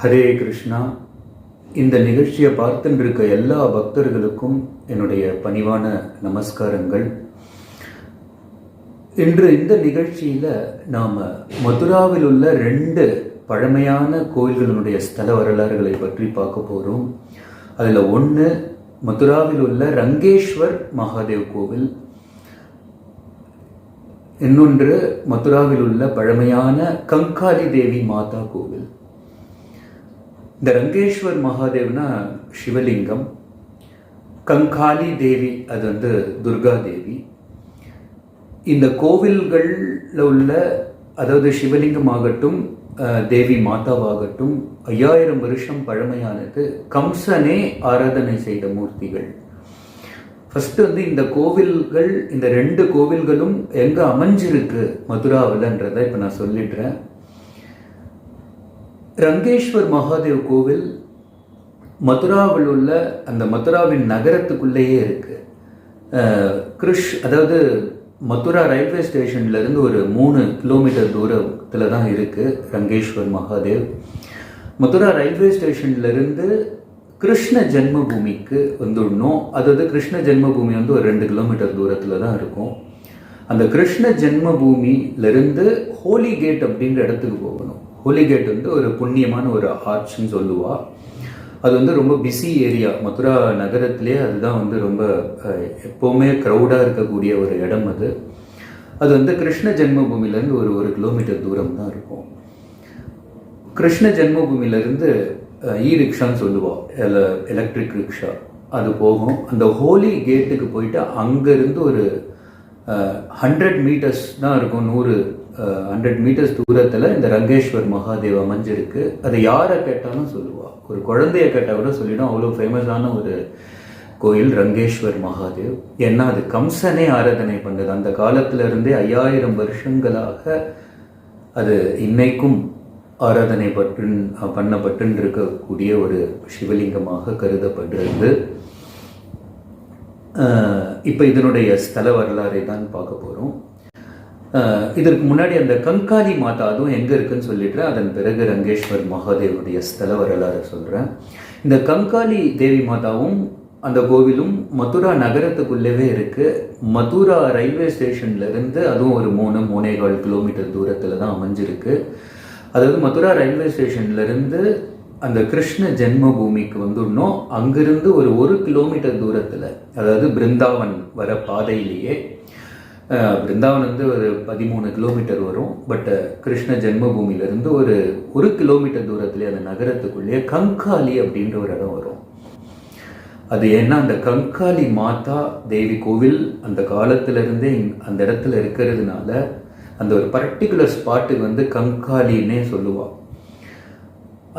ஹரே கிருஷ்ணா. இந்த நிகழ்ச்சியை பார்த்துட்டு இருக்க எல்லா பக்தர்களுக்கும் என்னுடைய பணிவான நமஸ்காரங்கள். இன்று இந்த நிகழ்ச்சியில் நாம் மதுராவில் உள்ள 2 பழமையான கோயில்களுடைய ஸ்தல வரலாறுகளை பற்றி பார்க்க போகிறோம். அதில் ஒன்று மதுராவில் உள்ள ரங்கேஸ்வர் மகாதேவ் கோவில், இன்னொன்று மதுராவில் உள்ள பழமையான கங்காளி தேவி மாதா கோவில். இந்த ரங்கேஸ்வர் மகாதேவ்னா சிவலிங்கம், கங்காளி தேவி அது துர்கா தேவி. இந்த கோவில்களில் உள்ள அதாவது சிவலிங்கம் ஆகட்டும் தேவி மாதாவாகட்டும் 5000 வருஷம் பழமையானது. கம்சனே ஆராதனை செய்த மூர்த்திகள். ஃபர்ஸ்ட் இந்த கோவில்கள், இந்த 2 கோவில்களும் எங்கே அமைஞ்சிருக்கு மதுராவில்ன்றதை இப்போ நான் சொல்லிடுறேன். ரங்கேஸ்வர் மகாதேவ் கோவில் மதுராவில் உள்ள அந்த மதுராவின் நகரத்துக்குள்ளேயே இருக்கு. அதாவது மதுரா ரயில்வே ஸ்டேஷன்லேருந்து ஒரு 3 கிலோமீட்டர் தூரத்தில் தான் இருக்கு ரங்கேஸ்வர் மகாதேவ். மதுரா ரயில்வே ஸ்டேஷன்லேருந்து கிருஷ்ண ஜென்மபூமிக்கு வந்துடணும். அதாவது கிருஷ்ண ஜென்மபூமி ஒரு 2 கிலோமீட்டர் தூரத்தில் தான் இருக்கும். அந்த கிருஷ்ண ஜென்மபூமியிலிருந்து ஹோலி கேட் அப்படின்ற இடத்துக்கு போகணும். ஹோலி கேட் ஒரு புண்ணியமான ஒரு ஆர்ச்னு சொல்லுவா. அது ரொம்ப பிஸி ஏரியா மதுரா நகரத்திலே. அதுதான் ரொம்ப எப்போவுமே க்ரௌடாக இருக்கக்கூடிய ஒரு இடம். அது கிருஷ்ண ஜென்மபூமியிலேருந்து ஒரு கிலோமீட்டர் தூரம் தான் இருக்கும். கிருஷ்ண ஜென்மபூமியிலேருந்து ரிக்ஷான்னு சொல்லுவா, எலக்ட்ரிக் ரிக்ஷா, அது போகும். அந்த ஹோலி கேட்டுக்கு போயிட்டு அங்கேருந்து ஒரு 100 மீட்டர்ஸ் தான் இருக்கும். 100 மீட்டர்ஸ் தூரத்தில் இந்த ரங்கேஸ்வர் மகாதேவ் அமைஞ்சிருக்கு. அதை யாரை கேட்டாலும் சொல்லுவா. ஒரு குழந்தைய கேட்டால் கூட சொல்லிடும். அவ்வளோ ஃபேமஸான ஒரு கோயில் ரங்கேஸ்வர் மகாதேவ். ஏன்னா அது கம்சனே ஆராதனை பண்ணது. அந்த காலத்துல இருந்தே 5000 வருஷங்களாக அது இன்னைக்கும் ஆராதனை பண்ணப்பட்டு இருக்கக்கூடிய ஒரு சிவலிங்கமாக கருதப்படுறது. இப்போ இதனுடைய ஸ்தல வரலாறை தான் பார்க்க போகிறோம். இதற்கு முன்னாடி அந்த கங்காளி மாதா அதுவும் எங்கே இருக்குன்னு சொல்லிடுறேன். அதன் பிறகு ரங்கேஸ்வர் மகாதேவனுடைய ஸ்தல வரலாறு சொல்கிறேன். இந்த கங்காளி தேவி மாதாவும் அந்த கோவிலும் மதுரா நகரத்துக்குள்ளவே இருக்கு. மதுரா ரயில்வே ஸ்டேஷன்லேருந்து அதுவும் ஒரு 3-3.25 கிலோமீட்டர் தூரத்தில் தான் அமைஞ்சிருக்கு. அதாவது மதுரா ரயில்வே ஸ்டேஷன்லேருந்து அந்த கிருஷ்ண ஜென்மபூமிக்கு வந்துடணும். அங்கிருந்து ஒரு கிலோமீட்டர் தூரத்தில், அதாவது பிருந்தாவன் வர பாதையிலேயே, பிருந்தாவன் ஒரு 13 கிலோமீட்டர் வரும். பட் கிருஷ்ண ஜென்மபூமியிலிருந்து ஒரு கிலோமீட்டர் தூரத்திலே அந்த நகரத்துக்குள்ளேயே கங்காளி அப்படின்ற ஒரு இடம் வரும். அது ஏன்னா அந்த கங்காளி மாதா தேவி கோவில் அந்த காலத்திலிருந்தே அந்த இடத்துல இருக்கிறதுனால அந்த ஒரு பர்டிகுலர் ஸ்பாட்டுக்கு கங்காளின்னே சொல்லுவாள்.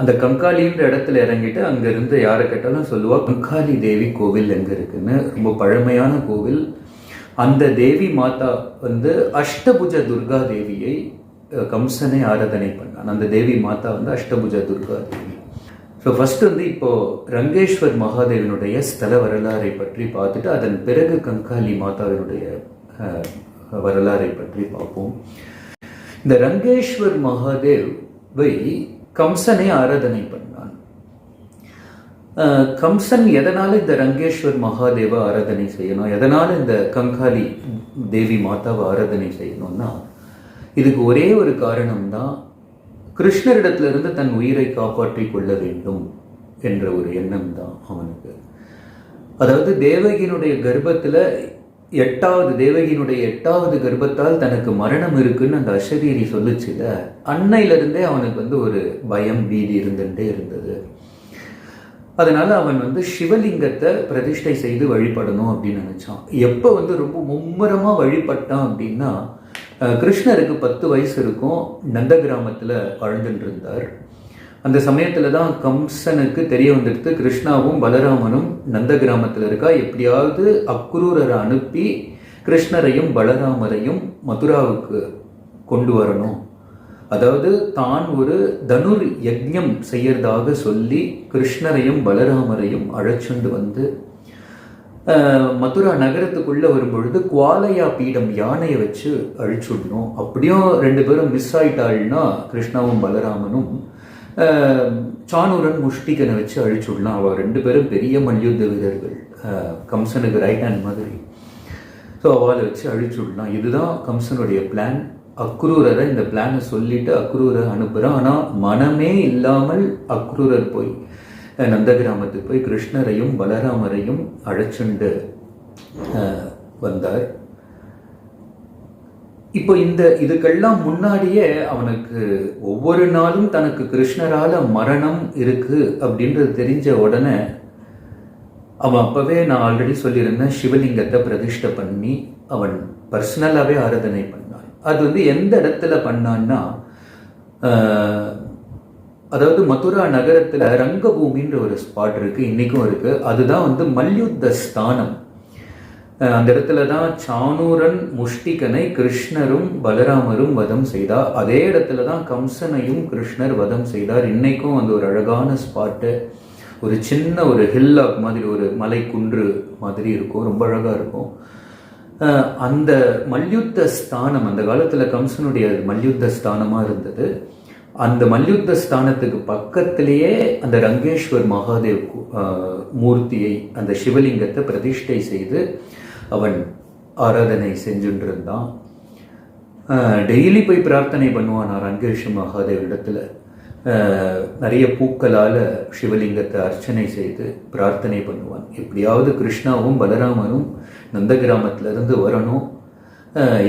அந்த கங்காளின்ற இடத்துல இறங்கிட்டு அங்கிருந்து யாரை கேட்டாலும் சொல்லுவா கங்காளி தேவி கோவில் எங்கே இருக்குன்னு. ரொம்ப பழமையான கோவில். அந்த தேவி மாதா அஷ்டபுஜ துர்கா தேவியை கம்சனை ஆராதனை பண்ணான். அந்த தேவி மாதா அஷ்டபுஜ துர்கா தேவி. ஸோ ஃபர்ஸ்ட் இப்போ ரங்கேஸ்வர் மகாதேவனுடைய ஸ்தல வரலாறை பற்றி பார்த்துட்டு அதன் பிறகு கங்காளி மாதாவினுடைய வரலாறை பற்றி பார்ப்போம். இந்த ரங்கேஸ்வர் மகாதேவை கம்சனை ஆராதனை பண்ணான். கம்சன் எதனால இந்த ரங்கேஸ்வர் மகாதேவ ஆராதனை செய்யணும், எதனால இந்த கங்காளி தேவி மாதாவை ஆராதனை செய்யணும்னா, இதுக்கு ஒரே ஒரு காரணம்தான். கிருஷ்ணரிடத்திலிருந்து தன் உயிரை காப்பாற்றி கொள்ள வேண்டும் என்ற ஒரு எண்ணம் தான் அவனுக்கு. அதாவது தேவகியினுடைய கர்ப்பத்துல தேவகியினுடைய 8வது கர்ப்பத்தால் தனக்கு மரணம் இருக்குன்னு அந்த அசரீரி சொல்லுச்சுல, அன்னையிலிருந்தே அவனுக்கு ஒரு பயம், பீதி இருந்துட்டே இருந்தது. அதனால அவன் சிவலிங்கத்தை பிரதிஷ்டை செய்து வழிபடணும் அப்படின்னு நினைச்சான். எப்போ ரொம்ப மும்முரமா வழிபட்டான் அப்படின்னா, கிருஷ்ணருக்கு 10 வயசு இருக்கும். நந்த கிராமத்துல வாழ்ந்துட்டு இருந்தார். அந்த சமயத்துல தான் கம்சனுக்கு தெரிய வந்துடுத்து கிருஷ்ணாவும் பலராமனும் நந்த கிராமத்துல இருக்கா. எப்படியாவது அக்ரூரரை அனுப்பி கிருஷ்ணரையும் பலராமரையும் மதுராவுக்கு கொண்டு வரணும். அதாவது தான் ஒரு தனுர் யஜ்ஞம் செய்யறதாக சொல்லி கிருஷ்ணரையும் பலராமரையும் அழைச்சுண்டு மதுரா நகரத்துக்குள்ள வரும்பொழுது குவாலையா பீடம் யானையை வச்சு அழிச்சுடணும். அப்படியும் 2 பேரும் மிஸ் ஆயிட்டாள்னா கிருஷ்ணாவும் பலராமனும் சானூரன் முஷ்டிகனை வச்சு அழிச்சுடலாம். அவள் 2 பேரும் பெரிய மல்யுத்த வீரர்கள், கம்சனுக்கு ரைட் ஹேண்ட் மாதிரி. ஸோ அவளை வச்சு அழிச்சுடலாம். இதுதான் கம்சனுடைய பிளான். அக்ரூரரை இந்த பிளானை சொல்லிட்டு அக்ரூரை அனுப்புகிறான். ஆனால் மனமே இல்லாமல் அக்ரூரர் போய் நந்தகிராமத்துக்கு போய் கிருஷ்ணரையும் பலராமரையும் அழைச்சுண்டு வந்தார். இப்போ இதுக்கெல்லாம் முன்னாடியே அவனுக்கு ஒவ்வொரு நாளும் தனக்கு கிருஷ்ணரால மரணம் இருக்கு அப்படின்றது தெரிஞ்ச உடனே அவன் அப்பவே நான் ஆல்ரெடி சொல்லியிருந்தேன், சிவலிங்கத்தை பிரதிஷ்டை பண்ணி அவன் பர்சனலாகவே ஆராதனை பண்ணான். அது எந்த இடத்துல பண்ணான்னா, அதாவது மதுரா நகரத்தில் ரங்கபூமின்ற ஒரு ஸ்பாட் இருக்கு, இன்னைக்கும் இருக்கு. அதுதான் மல்யுத்த ஸ்தானம். அந்த இடத்துல தான் சானூரன் முஷ்டிகனை கிருஷ்ணரும் பலராமரும் வதம் செய்தார். அதே இடத்துல தான் கம்சனையும் கிருஷ்ணர் வதம் செய்தார். இன்னைக்கும் ஒரு அழகான ஸ்பாட்டு, ஒரு சின்ன ஒரு ஹில்லாக் மாதிரி, ஒரு மலை குன்று மாதிரி இருக்கும், ரொம்ப அழகாக இருக்கும். அந்த மல்யுத்த ஸ்தானம் அந்த காலத்தில் கம்சனுடைய மல்யுத்த ஸ்தானமாக இருந்தது. அந்த மல்யுத்த ஸ்தானத்துக்கு பக்கத்திலேயே அந்த ரங்கேஸ்வர் மகாதேவ் மூர்த்தியை, அந்த சிவலிங்கத்தை பிரதிஷ்டை செய்து அவன் ஆராதனை செஞ்சுட்டு இருந்தான். டெய்லி போய் பிரார்த்தனை பண்ணுவான் ரங்கேஷ் மகாதேவ் இடத்துல. நிறைய பூக்களால் சிவலிங்கத்தை அர்ச்சனை செய்து பிரார்த்தனை பண்ணுவான். எப்படியாவது கிருஷ்ணாவும் பலராமனும் நந்தகிராமத்திலிருந்து வரணும்,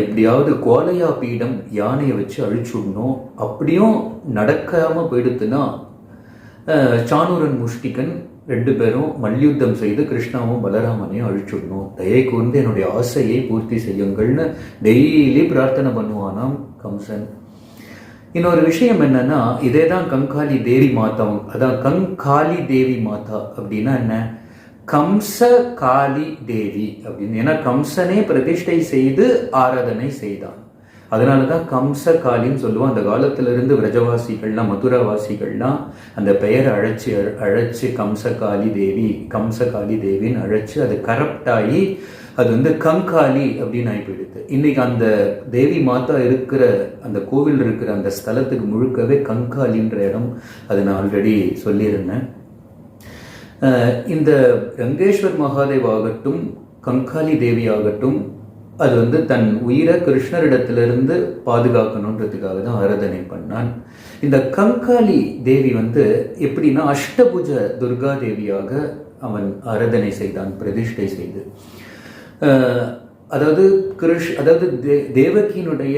எப்படியாவது கோலையா பீடம் யானையை வச்சு அழிச்சுடணும். அப்படியும் நடக்காமல் போயிடுத்துன்னா சானூரன் முஷ்டிகன் 2 பேரும் மல்யுத்தம் செய்து கிருஷ்ணாவும் பலராமனையும் அழிச்சுடணும். தயை கூர்ந்து என்னுடைய ஆசையை பூர்த்தி செய்யுங்கள்னு டெய்லி பிரார்த்தனை பண்ணுவானாம் கம்சன். இன்னொரு விஷயம் என்னன்னா, இதே தான் கங்காளி தேவி மாதா. அதான் கங்காளி தேவி மாதா அப்படின்னா என்ன, கம்ச காளி தேவி அப்படின்னு. ஏன்னா கம்சனே பிரதிஷ்டை செய்து ஆராதனை செய்தான். அதனால தான் கம்ச காளின்னு சொல்லுவோம். அந்த காலத்திலிருந்து விரஜவாசிகள்லாம், மதுராவாசிகள்லாம் அந்த பெயரை அழைச்சி கம்சகாளி தேவின்னு அழைச்சி அது கரப்ட் ஆகி அது கங்காளி அப்படின்னு ஆகி போயிடுது. இன்னைக்கு அந்த தேவி மாதா இருக்கிற அந்த கோவில் இருக்கிற அந்த ஸ்தலத்துக்கு முழுக்கவே கங்காளின்ற இடம். அது நான் ஆல்ரெடி சொல்லியிருந்தேன். இந்த ரங்கேஸ்வர் மகாதேவ் ஆகட்டும், கங்காளி தேவி ஆகட்டும், அது தன் உயிரை கிருஷ்ணரிடத்திலிருந்து பாதுகாக்கணுன்றதுக்காக தான் ஆராதனை பண்ணான். இந்த கங்காளி தேவி எப்படின்னா அஷ்டபுஜ துர்கா தேவியாக அவன் ஆராதனை செய்தான், பிரதிஷ்டை செய்து. அதாவது தேவகியினுடைய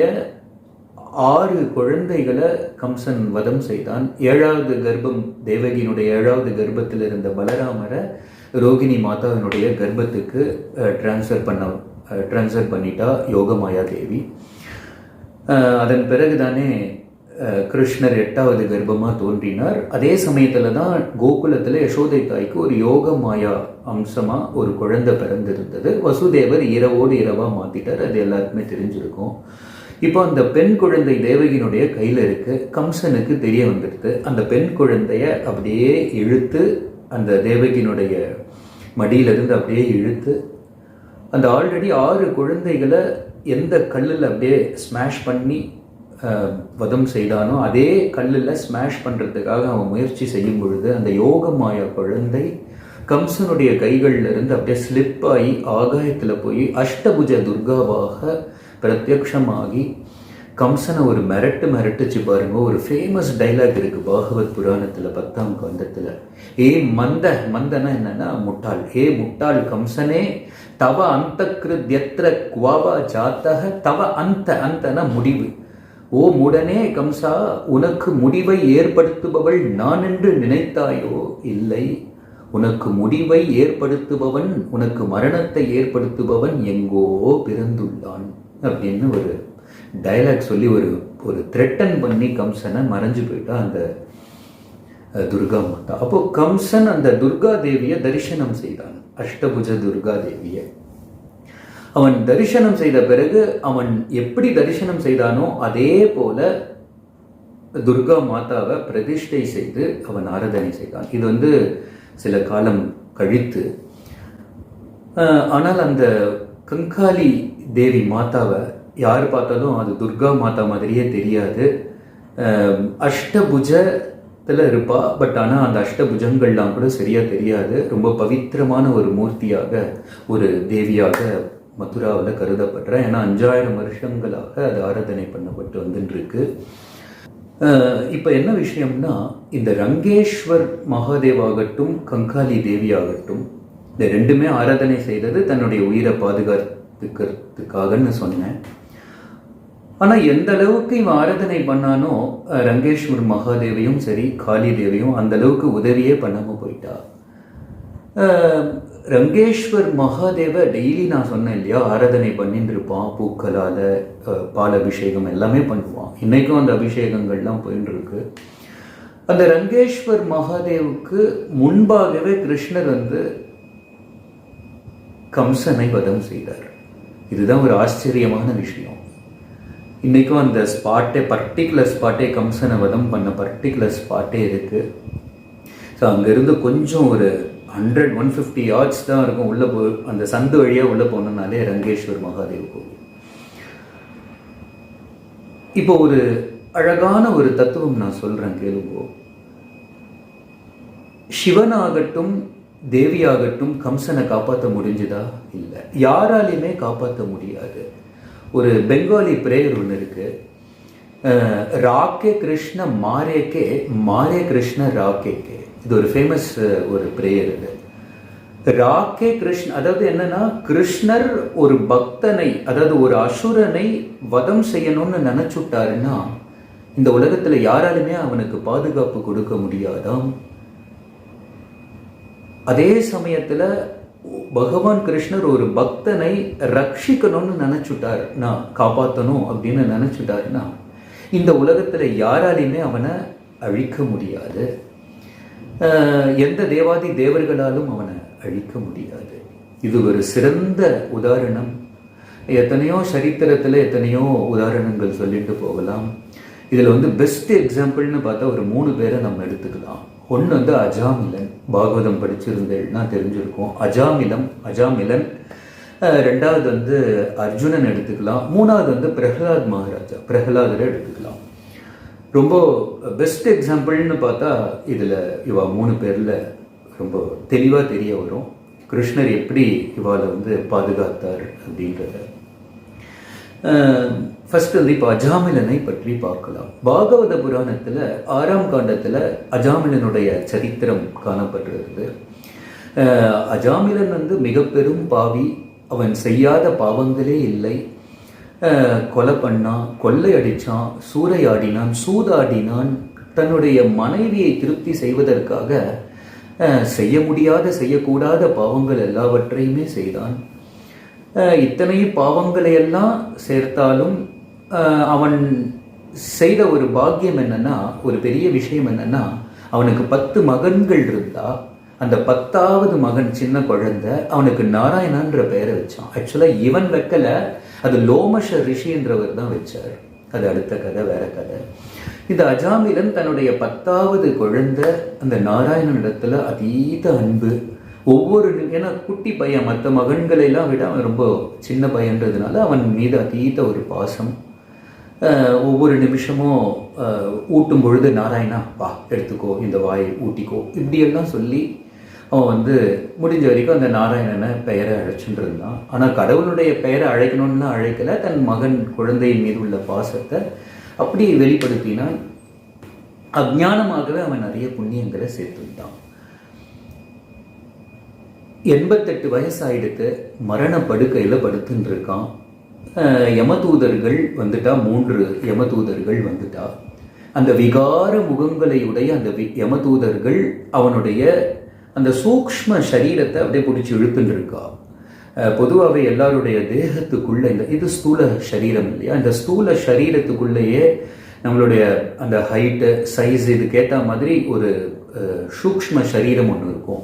6 குழந்தைகளை கம்சன் வதம் செய்தான். 7வது கர்ப்பம், தேவகியினுடைய 7வது கர்ப்பத்தில் இருந்த பலராமரை ரோகிணி மாதாவினுடைய கர்ப்பத்துக்கு ட்ரான்ஸ்ஃபர் பண்ணிட்டா யோகமாயா தேவி. அதன் பிறகுதானே கிருஷ்ணர் 8வது கர்ப்பமாக தோன்றினார். அதே சமயத்தில் தான் கோகுலத்தில் யசோதை தாய்க்கு ஒரு யோகமாயா அம்சமாக ஒரு குழந்தை பிறந்திருந்தது. வசுதேவர் இரவோடு இரவாக மாற்றிட்டார், அது எல்லாருக்குமே தெரிஞ்சிருக்கும். இப்போ அந்த பெண் குழந்தை தேவகியினுடைய கையில் இருக்கு. கம்சனுக்கு தெரிய வந்துடுது. அந்த பெண் குழந்தைய அப்படியே இழுத்து அந்த தேவகியினுடைய மடியிலிருந்து அப்படியே இழுத்து அந்த ஆல்ரெடி 6 குழந்தைகளை எந்த கல்லில் அப்படியே ஸ்மாஷ் பண்ணி வதம் செய்தானோ அதே கல்லில் ஸ்மாஷ் பண்ணுறதுக்காக அவன் முயற்சி செய்யும் பொழுது அந்த யோகமாயா குழந்தை கம்சனுடைய கைகளில் இருந்து அப்படியே ஸ்லிப் ஆகி ஆகாயத்தில் போய் அஷ்டபுஜ துர்காவாக பிரத்யக்ஷமாகி கம்சனை ஒரு மிரட்டுச்சு பாருங்க. ஒரு ஃபேமஸ் டைலாக் இருக்கு பாகவத் புராணத்தில் 10ஆம் கண்டத்தில். மந்தனா என்னன்னா முட்டாள். முட்டாள் கம்சனே, தவ அந்த கிருத்யத்ர குவாவா ஜாத்தக தவ அந்தனா முடிவு. ஓ முடனே கம்சா, உனக்கு முடிவை ஏற்படுத்துபவள் நான் என்று நினைத்தாயோ? இல்லை, உனக்கு முடிவை ஏற்படுத்துபவன், உனக்கு மரணத்தை ஏற்படுத்துபவன் எங்கோ பிறந்துள்ளான் அப்படின்னு ஒரு டைலாக் சொல்லி ஒரு த்ரெட்டன் பண்ணி கம்சனை மறைஞ்சு போயிட்டா அந்த துர்கா மாதா. அப்போ கம்சன் அந்த துர்கா தேவியை தரிசனம் செய்தான், அஷ்டபுஜ துர்கா தேவியை. அவன் தரிசனம் செய்த பிறகு அவன் எப்படி தரிசனம் செய்தானோ அதே போல துர்கா மாதாவை பிரதிஷ்டை செய்து அவன் ஆராதனை செய்தான். இது சில காலம் கழித்து. ஆனால் அந்த கங்காளி தேவி மாதாவை யார் பார்த்தாலும் அது துர்கா மாதா மாதிரியே தெரியாது. அஷ்டபுஜ இருப்பா. பட் ஆனால் அந்த அஷ்டபுஜங்கள்லாம் கூட சரியாக தெரியாது. ரொம்ப பவித்திரமான ஒரு மூர்த்தியாக, ஒரு தேவியாக மதுராவில் கருதப்படுற. ஏன்னா 5000 வருஷங்களாக அது ஆராதனை பண்ணப்பட்டு வந்துட்டுருக்கு. இப்போ என்ன விஷயம்னா, இந்த ரங்கேஸ்வர் மகாதேவாகட்டும் கங்காளி தேவியாகட்டும், இந்த ரெண்டுமே ஆராதனை செய்தது தன்னுடைய உயிரை பாதுகாத்துக்கிறதுக்காகன்னு சொன்னேன். ஆனால் எந்த அளவுக்கு இவன் ஆராதனை பண்ணானோ ரங்கேஸ்வர் மகாதேவியும் சரி காளி தேவியும் அந்த அளவுக்கு உதவியே பண்ணாமல் போயிட்டா. ரங்கேஸ்வர் மகாதேவ டெய்லி நான் சொன்னேன் இல்லையா, ஆராதனை பண்ணிட்டு இருப்பான். பூக்களால் பால் அபிஷேகம் எல்லாமே பண்ணுவான். இன்னைக்கும் அந்த அபிஷேகங்கள்லாம் போயின்னு இருக்கு. அந்த ரங்கேஸ்வர் மகாதேவுக்கு முன்பாகவே கிருஷ்ணர் கம்சனை வதம் செய்தார். இதுதான் ஒரு ஆச்சரியமான விஷயம். இன்றைக்கும் அந்த பர்டிகுலர் ஸ்பாட்டே கம்சனை வதம் பண்ண பர்டிகுலர் ஸ்பாட்டே இருக்குது. ஸோ அங்கேருந்து கொஞ்சம் ஒரு 100-150 yards தான் இருக்கும். உள்ளே அந்த சந்து வழியாக உள்ளே போனோம்னாலே ரங்கேஸ்வர் மகாதேவ் கோவில். இப்போ ஒரு அழகான ஒரு தத்துவம் நான் சொல்கிறேன் கேளுங்கோ. சிவனாகட்டும் தேவியாகட்டும் கம்சனை காப்பாற்ற முடிஞ்சுதா? இல்லை, யாராலையுமே காப்பாற்ற முடியாது. ஒரு பெங்காலி பிரேயர் ஒன்று இருக்கு. ராக்கே கிருஷ்ண மாரேக்கே மாரே கிருஷ்ண ராக்கேக்கே. இது ஒரு ஃபேமஸ் ஒரு பிரேயர். இது ராக்கே கிருஷ்ண, அதாவது என்னன்னா, கிருஷ்ணர் ஒரு பக்தனை, அதாவது ஒரு அசுரனை வதம் செய்யணும்னு நினைச்சுட்டாருன்னா இந்த உலகத்துல யாராலுமே அவனுக்கு பாதுகாப்பு கொடுக்க முடியாதாம். அதே சமயத்துல பகவான் கிருஷ்ணர் ஒரு பக்தனை ரட்சிக்கணும்னு நினைச்சுட்டாருன்னா, காப்பாற்றணும் அப்படின்னு நினைச்சுட்டாருன்னா இந்த உலகத்துல யாராலையுமே அவனை அழிக்க முடியாது. எந்த தேவாதி தேவர்களாலும் அவனை அழிக்க முடியாது. இது ஒரு சிறந்த உதாரணம். எத்தனையோ சரித்திரத்தில் எத்தனையோ உதாரணங்கள் சொல்லிட்டு போகலாம். இதில் பெஸ்ட் எக்ஸாம்பிள்னு பார்த்தா ஒரு 3 பேரை நம்ம எடுத்துக்கலாம். ஒன்று அஜாமிலன். பாகவதம் படிச்சிருந்தேன்னா தெரிஞ்சிருக்கும். அஜாமிலன். ரெண்டாவது அர்ஜுனன் எடுத்துக்கலாம். மூணாவது பிரகலாத் மகாராஜா, பிரகலாதரை எடுத்துக்கலாம். ரொம்ப பெஸ்ட் எக்ஸாம்பிள்னு பார்த்தா இதில் இவா 3 பேரில் ரொம்ப தெளிவாக தெரிய வரும் கிருஷ்ணர் எப்படி இவாளை பாதுகாத்தார் அப்படின்றத. ஃபர்ஸ்ட் இப்போ அஜாமிலனை பற்றி பார்க்கலாம். பாகவத புராணத்தில் 6ஆம் காண்டத்தில் அஜாமிலனுடைய சரித்திரம் காணப்படுகிறது. அஜாமிலன் மிக பெரும் பாவி. அவன் செய்யாத பாவங்களே இல்லை. கொலை பண்ணான், கொள்ளை அடித்தான், சூறையாடினான், சூதாடினான். தன்னுடைய மனைவியை திருப்தி செய்வதற்காக செய்ய முடியாத செய்யக்கூடாத பாவங்கள் எல்லாவற்றையுமே செய்தான். இத்தனை பாவங்களையெல்லாம் சேர்த்தாலும் அவன் செய்த ஒரு பாக்கியம் என்னன்னா, ஒரு பெரிய விஷயம் என்னன்னா, அவனுக்கு 10 மகன்கள் இருந்தா அந்த 10வது மகன் சின்ன குழந்தை அவனுக்கு நாராயணன்ற பெயரை வச்சான். ஆக்சுவலாக இவன் வைக்கல, அது லோமஷ ரிஷின்றவர் தான் வச்சார். அது அடுத்த கதை, வேற கதை. இந்த அஜாமிலன் தன்னுடைய 10வது குழந்தை அந்த நாராயணனிடத்துல அதீத அன்பு. ஏன்னா குட்டி பையன், மற்ற மகன்களை எல்லாம் விட அவன் ரொம்ப சின்ன பையன்றதுனால அவன் மீது அதீத ஒரு பாசம். ஒவ்வொரு நிமிஷமும் ஊட்டும் பொழுது நாராயணா வா எடுத்துக்கோ, இந்த வாயை ஊட்டிக்கோ, இப்படியெல்லாம் சொல்லி அவன் முடிஞ்ச வரைக்கும் அந்த நாராயணனை பெயரை அழைச்சுட்டு இருந்தான். ஆனால் கடவுளுடைய பெயரை அழைக்கணும்னு அழைக்கல, தன் மகன் குழந்தையின் மீது உள்ள பாசத்தை அப்படி வெளிப்படுத்தினான். அஞ்ஞானமாகவே அவன் நிறைய புண்ணியங்களை சேர்த்துட்டான். 88 வயசாயிடுத்து, மரண படுக்கையில் படுத்துட்டு இருக்கான். யமதூதர்கள் 3 யமதூதர்கள் அந்த விகார முகங்களை உடைய அந்த யமதூதர்கள் அவனுடைய அந்த சூக்ஷ்ம சரீரத்தை அப்படியே பிடிச்சி இழுத்துட்டு இருக்கா. பொதுவாகவே எல்லாருடைய தேகத்துக்குள்ள இது ஸ்தூல சரீரம் இல்லையா, இந்த ஸ்தூல சரீரத்துக்குள்ளேயே நம்மளுடைய அந்த ஹைட்டு சைஸ் இதுக்கேற்ற மாதிரி ஒரு சூக்ஷ்ம சரீரம் ஒன்று இருக்கும்.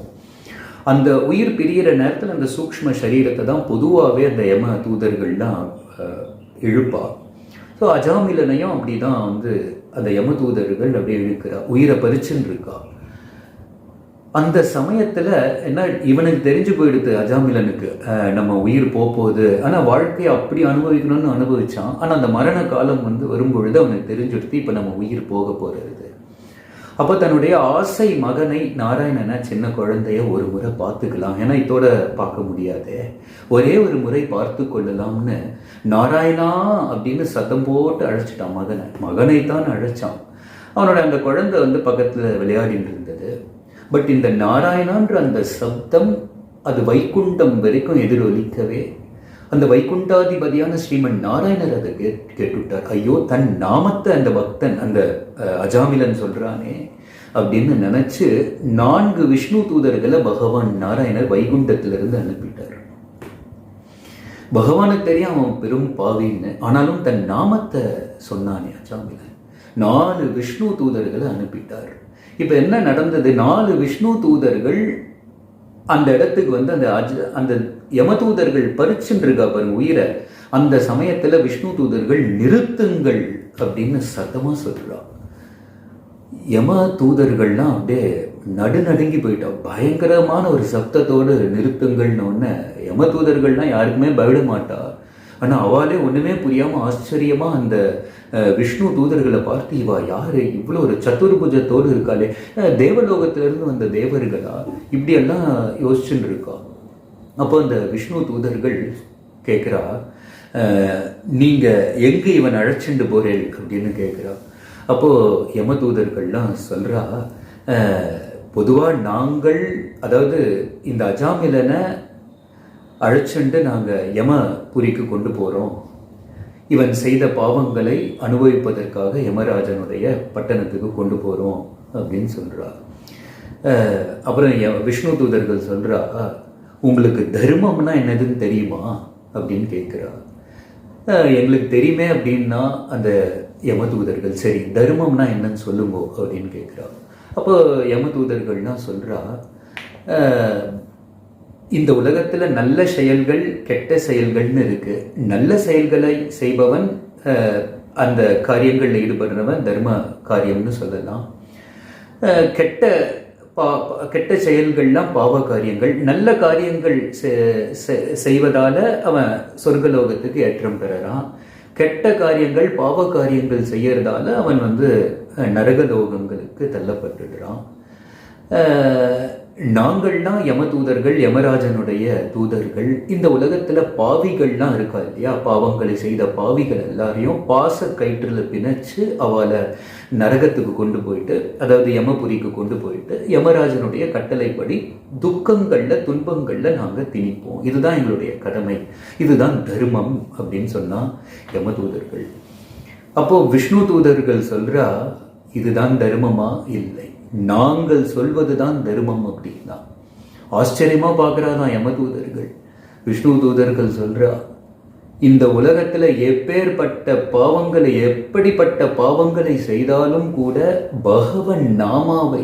அந்த உயிர் பிரிகிற நேரத்தில் அந்த சூக்ஷ்ம சரீரத்தை தான் பொதுவாகவே அந்த யம தூதர்கள்லாம் இழுப்பா. ஸோ அஜாமிலனையும் அப்படி தான் அந்த யம தூதர்கள் அப்படியே இழுக்கிறா, உயிரை பறிச்சுன்னு இருக்கா. அந்த சமயத்தில் என்ன, இவனுக்கு தெரிஞ்சு போயிடுது அஜாமிலனுக்கு நம்ம உயிர் போகுது. ஆனால் வாழ்க்கையை அப்படி அனுபவிக்கணும்னு அனுபவிச்சான். ஆனால் அந்த மரண காலம் வரும்பொழுது அவனுக்கு தெரிஞ்சுடுத்து இப்போ நம்ம உயிர் போக போகிறது. அப்போ தன்னுடைய ஆசை மகனை நாராயணனை சின்ன குழந்தைய ஒரு முறை பார்த்துக்கலாம், ஏன்னா இதோட பார்க்க முடியாது, ஒரே ஒரு முறை பார்த்து கொள்ளலாம்னு நாராயணா அப்படின்னு சத்தம் போட்டு அழைச்சிட்டான் மகனை தான் அழைச்சான். அவனோட அந்த குழந்தை பக்கத்தில் விளையாடிட்டு இருந்தது. பட் இந்த நாராயணான்ற அந்த சப்தம் அது வைகுண்டம் வரைக்கும் எதிரொலிக்கவே அந்த வைகுண்டாதிபதியான ஸ்ரீமன் நாராயணர் அதை கேட்டுவிட்டார். ஐயோ, தன் நாமத்தை அந்த பக்தன் அந்த அஜாமிலன் சொல்றானே அப்படின்னு நினைச்சு 4 விஷ்ணு தூதர்களை பகவான் நாராயணர் வைகுண்டத்திலிருந்து அனுப்பிட்டார். பகவானுக்கு தெரியும் அவன் பெரும் பாவின்னு, ஆனாலும் தன் நாமத்தை சொன்னானே அஜாமிலன். 4 விஷ்ணு தூதர்களை அனுப்பிட்டார். இப்ப என்ன நடந்தது? 4 விஷ்ணு தூதர்கள் அந்த இடத்துக்கு அந்த யமதூதர்கள் பறிச்சுட்டு இருக்கா பாருங்க உயிரை. அந்த சமயத்துல விஷ்ணு தூதர்கள் நிறுத்துங்கள் அப்படின்னு சத்தமா சொல்றா. யம தூதர்கள்லாம் அப்படியே நடுநடுங்கி போயிட்டா. பயங்கரமான ஒரு சப்தத்தோடு நிறுத்துங்கள்னு ஒன்று. யம தூதர்கள்லாம் யாருக்குமே பயப்பட மாட்டா. ஆனா அவளே ஒண்ணுமே புரியாம ஆச்சரியமா அந்த விஷ்ணு தூதர்களை பார்த்து, இவா யாரு, இவ்வளோ ஒரு சதுர்புஜத்தோடு இருக்காளே, தேவலோகத்திலிருந்து வந்த தேவர்களா, இப்படியெல்லாம் யோசிச்சுட்டு இருக்கா. அப்போ அந்த விஷ்ணு தூதர்கள் கேட்குறா, நீங்க எங்க இவன் அழைச்சிட்டு போறேன் அப்படின்னு கேட்குறா. அப்போ யம தூதர்கள்லாம் சொல்றா, பொதுவா நாங்கள், அதாவது இந்த அஜாமிலனை அழைச்சிட்டு நாங்கள் யமபுரிக்கு கொண்டு போகிறோம். இவன் செய்த பாவங்களை அனுபவிப்பதற்காக யமராஜனுடைய பட்டணத்துக்கு கொண்டு போகிறோம் அப்படின்னு சொல்கிறா. அப்புறம் விஷ்ணு தூதர்கள் சொல்கிறா, உங்களுக்கு தர்மம்னா என்னதுன்னு தெரியுமா அப்படின்னு கேட்குறா. எங்களுக்கு தெரியுமே அப்படின்னா அந்த யம தூதர்கள், சரி தர்மம்னா என்னன்னு சொல்லுங்க அப்படின்னு கேட்குறா. அப்போ யம தூதர்கள்னா சொல்கிறா, இந்த உலகத்துல நல்ல செயல்கள் கெட்ட செயல்கள்னு இருக்கு. நல்ல செயல்களை செய்பவன் அந்த காரியங்களில் ஈடுபடுறவன் தர்ம காரியம்னு சொல்லலாம். கெட்ட செயல்கள்லாம் பாவ காரியங்கள். நல்ல காரியங்கள் செய்வதால அவன் சொர்க்கலோகத்துக்கு ஏற்றம் பெறறான். கெட்ட காரியங்கள் பாவ காரியங்கள் செய்யறதால அவன் நரகலோகங்களுக்கு தள்ளப்பட்டுடுறான். நாங்கள்லாம் யம தூதர்கள், யமராஜனுடைய தூதர்கள். இந்த உலகத்துல பாவிகள்லாம் இருக்கா இல்லையா, பாவங்களை செய்த பாவிகள் எல்லாரையும் பாச கயிற்றுல பிணைச்சு அவளை நரகத்துக்கு கொண்டு போயிட்டு, அதாவது யமபுரிக்கு கொண்டு போயிட்டு யமராஜனுடைய கட்டளைப்படி துக்கங்கள்ல துன்பங்கள்ல நாங்க திணிப்போம். இதுதான் எங்களுடைய கடமை, இதுதான் தர்மம் அப்படின்னு சொன்னா யம தூதர்கள். அப்போ விஷ்ணு தூதர்கள் சொல்றா, இதுதான் தர்மமா? இல்லை, நாங்கள் சொல்வதுதான் தர்மம் அப்படின்னா. ஆச்சரியமா பார்க்கறாதான் யம தூதர்கள். விஷ்ணு தூதர்கள் சொல்றா, இந்த உலகத்துல எப்பேற்பட்ட பாவங்களை, எப்படிப்பட்ட பாவங்களை செய்தாலும் கூட பகவன் நாமாவை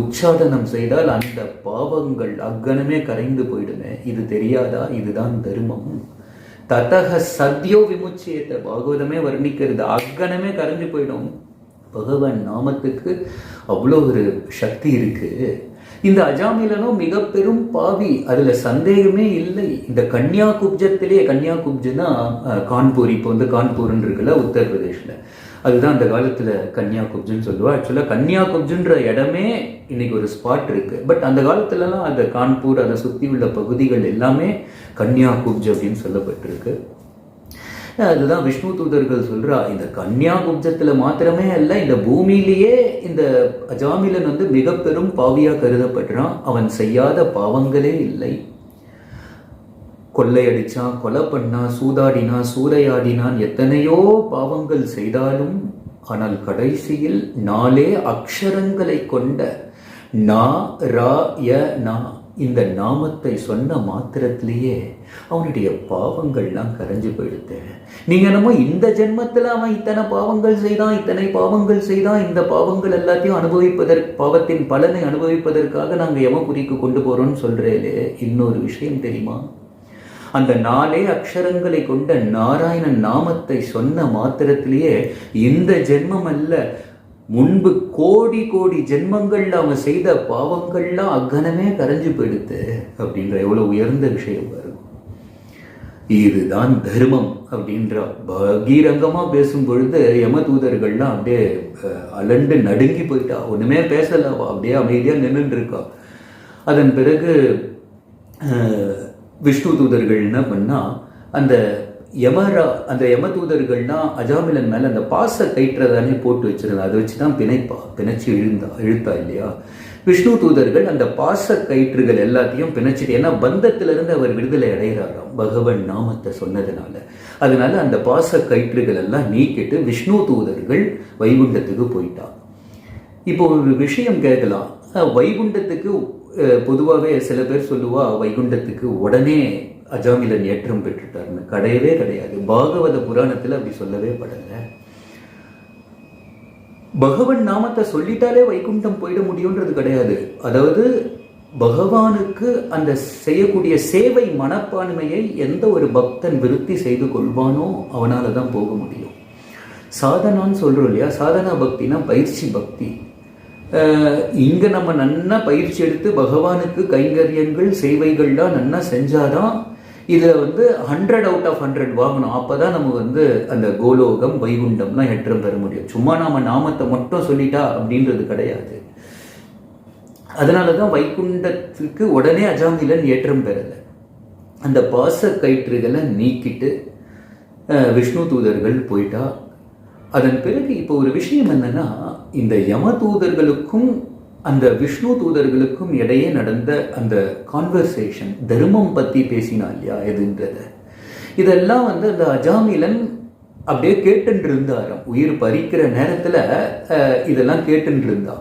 உச்சாடனம் செய்தால் அந்த பாவங்கள் அக்கணமே கரைந்து போயிடுமே. இது தெரியாதா? இதுதான் தர்மம். ததக சத்யோ விமுச்சியத்தை பாகவதமே வர்ணிக்கிறது. அக்கணமே கரைஞ்சு போயிடும். பகவான் நாமத்துக்கு அவ்வளோ ஒரு சக்தி இருக்கு. இந்த அஜாமிலனும் மிக பெரும் பாவி, அதுல சந்தேகமே இல்லை. இந்த கன்னியாகுப்ஜத்திலே, கன்னியாகுப்ஜனா கான்பூர், இப்போ கான்பூர்ன்னு இருக்குல்ல உத்தரப்பிரதேஷ்ல, அதுதான் அந்த காலத்துல கன்னியாகுப்ஜன்னு சொல்லுவா. ஆக்சுவலா கன்னியாகுப்ஜன்ற இடமே இன்னைக்கு ஒரு ஸ்பாட் இருக்கு. பட் அந்த காலத்துலலாம் அந்த கான்பூர், அதை சுற்றி உள்ள பகுதிகள் எல்லாமே கன்னியாகுப்ஜ் அப்படின்னு சொல்லப்பட்டிருக்கு. அதுதான் விஷ்ணு தூதர்கள் சொல்றா, இந்த கன்னியாகுப்ஜத்துல மாத்திரமே அல்ல, இந்த பூமியிலேயே இந்த அஜாமிலன் மிக பெரும் பாவியா கருதப்படுறான். அவன் செய்யாத பாவங்களே இல்லை. கொள்ளையடிச்சான், கொலை பண்ணான், சூதாடினான், சூறையாடினான், எத்தனையோ பாவங்கள் செய்தாலும் ஆனால் கடைசியில் 4 அக்ஷரங்களை கொண்ட நா ரா ய நா இந்த நாமத்தை சொன்ன மாத்திரத்திலேயே அவனுடைய பாவங்கள்லாம் கரைஞ்சு போயிடுது. நீங்க என்னமோ இந்த ஜென்மத்துல அவன் இத்தனை பாவங்கள் செய்தான், இத்தனை பாவங்கள் செய்தான், இந்த பாவங்கள் எல்லாத்தையும் அனுபவிப்பதற்கு, பாவத்தின் பலனை அனுபவிப்பதற்காக நாங்க யமபுரிக்கு கொண்டு போறோம்னு சொல்றேலே. இன்னொரு விஷயம் தெரியுமா? அந்த 4 அக்ஷரங்களை கொண்ட நாராயணன் நாமத்தை சொன்ன மாத்திரத்திலேயே இந்த ஜென்மம் அல்ல, முன்பு கோடி கோடி ஜென்மங்கள்ல அவன் செய்த பாவங்கள்லாம் அக்கணமே கரைஞ்சு போயிடுது அப்படின்ற எவ்வளவு உயர்ந்த விஷயம் வரும். இதுதான் தர்மம் அப்படின்றா. பகீரங்கமா பேசும் பொழுது யம தூதர்கள்லாம் அப்படியே அலண்டு நடுங்கி போயிட்டா. ஒண்ணுமே பேசல, அப்படியே அமைதியா நின்றுட்டு இருக்கா. அதன் பிறகு விஷ்ணு தூதர்கள் என்ன பண்ணா, அந்த யம தூதர்கள்னா அஜாமிலன் மேல அந்த பாச கயிற்றதானே போட்டு வச்சிருந்தா, அதை வச்சுதான் பிணைச்சு இழுத்தா இல்லையா. விஷ்ணு தூதர்கள் அந்த பாச கயிற்றுகள் எல்லாத்தையும் பிணைச்சிட்டு, ஏன்னா பந்தத்திலிருந்து அவர் விடுதலை அடைகிறாராம் பகவன் நாமத்தை சொன்னதுனால. அதனால அந்த பாச கயிற்றுகள் எல்லாம் நீக்கிட்டு விஷ்ணு தூதர்கள் வைகுண்டத்துக்கு போயிட்டா. இப்போ ஒரு விஷயம் கேட்கலாம், வைகுண்டத்துக்கு பொதுவாகவே சில பேர் சொல்லுவா வைகுண்டத்துக்கு உடனே அஜாமிலன் ஏற்றம் பெற்றுட்டார்னு. கிடையவே கிடையாது. பாகவத புராணத்தில் அப்படி சொல்லவே படல. பகவன் நாமத்தை சொல்லிட்டாலே வைகுண்டம் போயிட முடியும்ன்றது கிடையாது. அதாவது பகவானுக்கு அந்த செய்யக்கூடிய சேவை மனப்பான்மையை எந்த ஒரு பக்தன் விருத்தி செய்து கொள்வானோ அவனால தான் போக முடியும். சாதனான்னு சொல்றோம் இல்லையா, சாதனா பக்தினா பயிற்சி பக்தி. இங்க நம்ம நன்னா பயிற்சி எடுத்து பகவானுக்கு கைங்கரியங்கள் சேவைகள்லாம் நன்னா செஞ்சாதான் இதை 100 out of 100 வாங்கணும். அப்பதான் நம்ம அந்த கோலோகம் வைகுண்டம்லாம் ஏற்றம் பெற முடியும். சும்மா நாம நாமத்தை மட்டும் சொல்லிட்டா அப்படின்றது கிடையாது. அதனாலதான் வைகுண்டத்துக்கு உடனே அஜாமிலன் ஏற்றம் பெறல. அந்த பாச கயிற்றுகளை நீக்கிட்டு விஷ்ணு தூதர்கள் போயிட்டா. அதன் பிறகு இப்போ ஒரு விஷயம் என்னன்னா, இந்த யம தூதர்களுக்கும் அந்த விஷ்ணு தூதர்களுக்கும் இடையே நடந்த அந்த கான்வர்சேஷன், தர்மம் பத்தி பேசினா இல்லையா எதுன்றத, இதெல்லாம் அந்த அஜாமிலன் அப்படியே கேட்டுன்னு இருந்தாராம். உயிர் பறிக்கிற நேரத்துல இதெல்லாம் கேட்டுன்னு இருந்தா.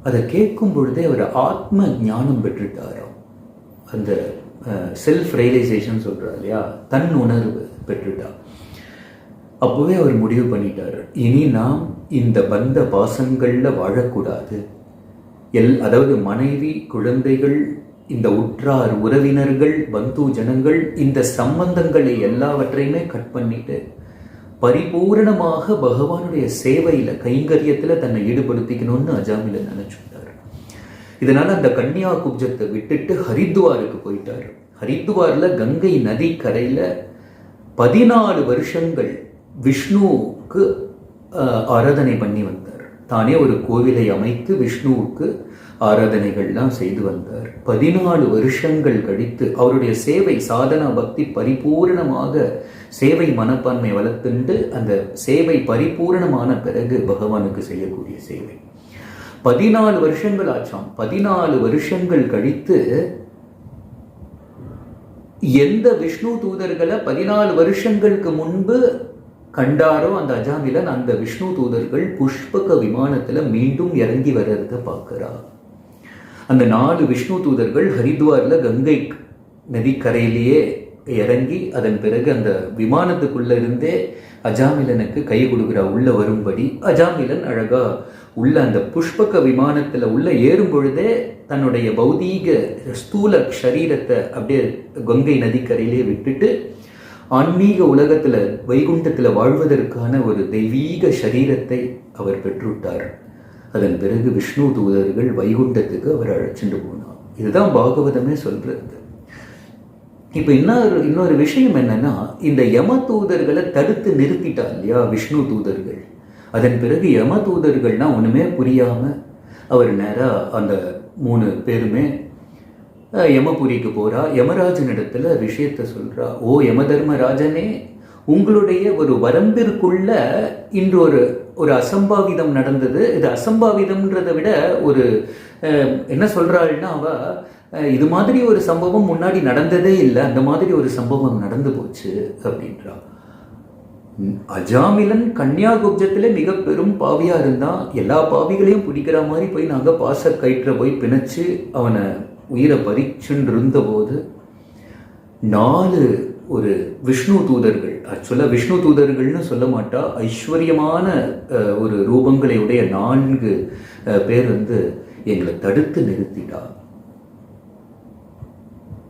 அதை கேட்கும் பொழுதே அவர் ஆத்ம ஞானம் பெற்றுட்டாராம். அந்த செல்ஃப் ரியலைசேஷன் சொல்றா இல்லையா, தன் உணர்வு பெற்றுட்டா. அப்போவே அவர் முடிவு பண்ணிட்டார், இனி நாம் இந்த பந்த பாசங்கள்ல வாழக்கூடாது. அதாவது மனைவி, குழந்தைகள், இந்த உற்றார் உறவினர்கள், பந்து ஜனங்கள், இந்த சம்பந்தங்களை எல்லாவற்றையுமே கட் பண்ணிட்டு பரிபூரணமாக பகவானுடைய சேவையில கைங்கரியத்துல தன்னை ஈடுபடுத்திக்கணும்னு அஜாமிலன் நினைச்சுட்டார். இதனால அந்த கன்னியா குப்ஜத்தை விட்டுட்டு ஹரித்வாருக்கு போயிட்டார். ஹரித்வார்ல கங்கை நதி கரையில 14 வருஷங்கள் விஷ்ணுவுக்கு ஆராதனை பண்ணி வந்தார். தானே ஒரு கோவிலை அமைத்து விஷ்ணுவுக்கு ஆராதனைகள்லாம் செய்து வந்தார். 14 வருஷங்கள் கழித்து அவருடைய சேவை சாதனா பக்தி பரிபூர்ணமாக சேவை மனப்பான்மை வளர்த்துண்டு அந்த சேவை பரிபூர்ணமான பிறகு பகவானுக்கு செய்யக்கூடிய சேவை 14 வருஷங்கள் ஆச்சாம். 14 வருஷங்கள் கழித்து எந்த விஷ்ணு தூதர்களை 14 வருஷங்களுக்கு முன்பு கண்டாரோ அந்த அஜாமிலன், அந்த விஷ்ணு தூதர்கள் புஷ்பக விமானத்துல மீண்டும் இறங்கி வர்றத பார்க்கிறா. அந்த 4 விஷ்ணு தூதர்கள் ஹரித்வார்ல கங்கை நதிக்கரையிலேயே இறங்கி அதன் பிறகு அந்த விமானத்துக்குள்ள இருந்தே அஜாமிலனுக்கு கை கொடுக்குறா உள்ள வரும்படி. அஜாமிலன் அழகா உள்ள அந்த புஷ்பக விமானத்துல உள்ள ஏறும் பொழுதே தன்னுடைய பௌதீக ஸ்தூல சரீரத்தை அப்படியே கங்கை நதிக்கரையிலே விட்டுட்டு ஆன்மீக உலகத்துல வைகுண்டத்துல வாழ்வதற்கான ஒரு தெய்வீக சரீரத்தை அவர் பெற்றுட்டார். அதன் பிறகு விஷ்ணு தூதர்கள் வைகுண்டத்துக்கு அவர் அழைச்சிட்டு போனார். இதுதான் பாகவதமே சொல்றது. இப்ப இன்னொரு விஷயம் என்னன்னா, இந்த யம தூதர்களை தடுத்து நிறுத்திட்டா இல்லையா விஷ்ணு தூதர்கள். அதன் பிறகு யம தூதர்கள்னா ஒண்ணுமே புரியாம அவர் நேரா அந்த 3 பேருமே யமபுரிக்கு போறா. யமராஜனிடத்துல விஷயத்த சொல்றா. ஓ யம தர்மராஜனே, உங்களுடைய ஒரு வரம்பிற்குள்ள இன்று ஒரு அசம்பாவிதம் நடந்தது. இது அசம்பாவிதம்ன்றதை விட ஒரு என்ன சொல்றாள்னா, அவ இது மாதிரி ஒரு சம்பவம் முன்னாடி நடந்ததே இல்லை, அந்த மாதிரி ஒரு சம்பவம் நடந்து போச்சு அப்படின்றா. அஜாமிலன் கன்னியாகுப்ஜத்துல மிக பெரும் பாவியா இருந்தான். எல்லா பாவிகளையும் பிடிக்கிற மாதிரி போய் நாங்க பாச கயிற்ற போய் பிணைச்சு அவனை உயிரை பறிச்சுன்னு இருந்த போது 4 ஒரு விஷ்ணு தூதர்கள், ஆக்சுவலா விஷ்ணு தூதர்கள்னு சொல்ல மாட்டா, ஐஸ்வர்யமான ஒரு ரூபங்களை உடைய 4 பேர் எங்களை தடுத்து நிறுத்திட்டா.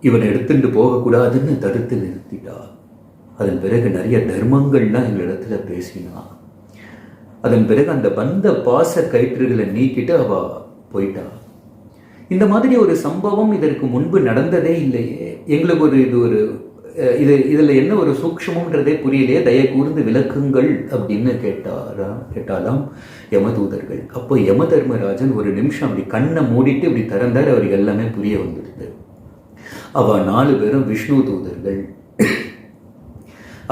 இவனை எடுத்துட்டு போகக்கூடாதுன்னு தடுத்து நிறுத்திட்டா. அதன் பிறகு நிறைய தர்மங்கள்லாம் எங்களிடத்துல பேசினா. அதன் பிறகு அந்த பந்த பாச கயிற்றுகளை நீக்கிட்டு அவ போயிட்டா. இந்த மாதிரி ஒரு சம்பவம் இதற்கு முன்பு நடந்ததே இல்லையே. எங்களுக்கு இது ஒரு இதில் என்ன ஒரு சூக்ஷமன்றதே புரியலையே, தயை கூர்ந்து விளக்குங்கள் அப்படின்னு கேட்டாலாம் யமதூதர்கள். அப்போ யம தர்மராஜன் ஒரு நிமிஷம் அப்படி கண்ணை மூடிட்டு இப்படி திறந்தார். அவருக்கு எல்லாமே புரிய வந்துடுது. அவ 4 பேரும் விஷ்ணு தூதர்கள்.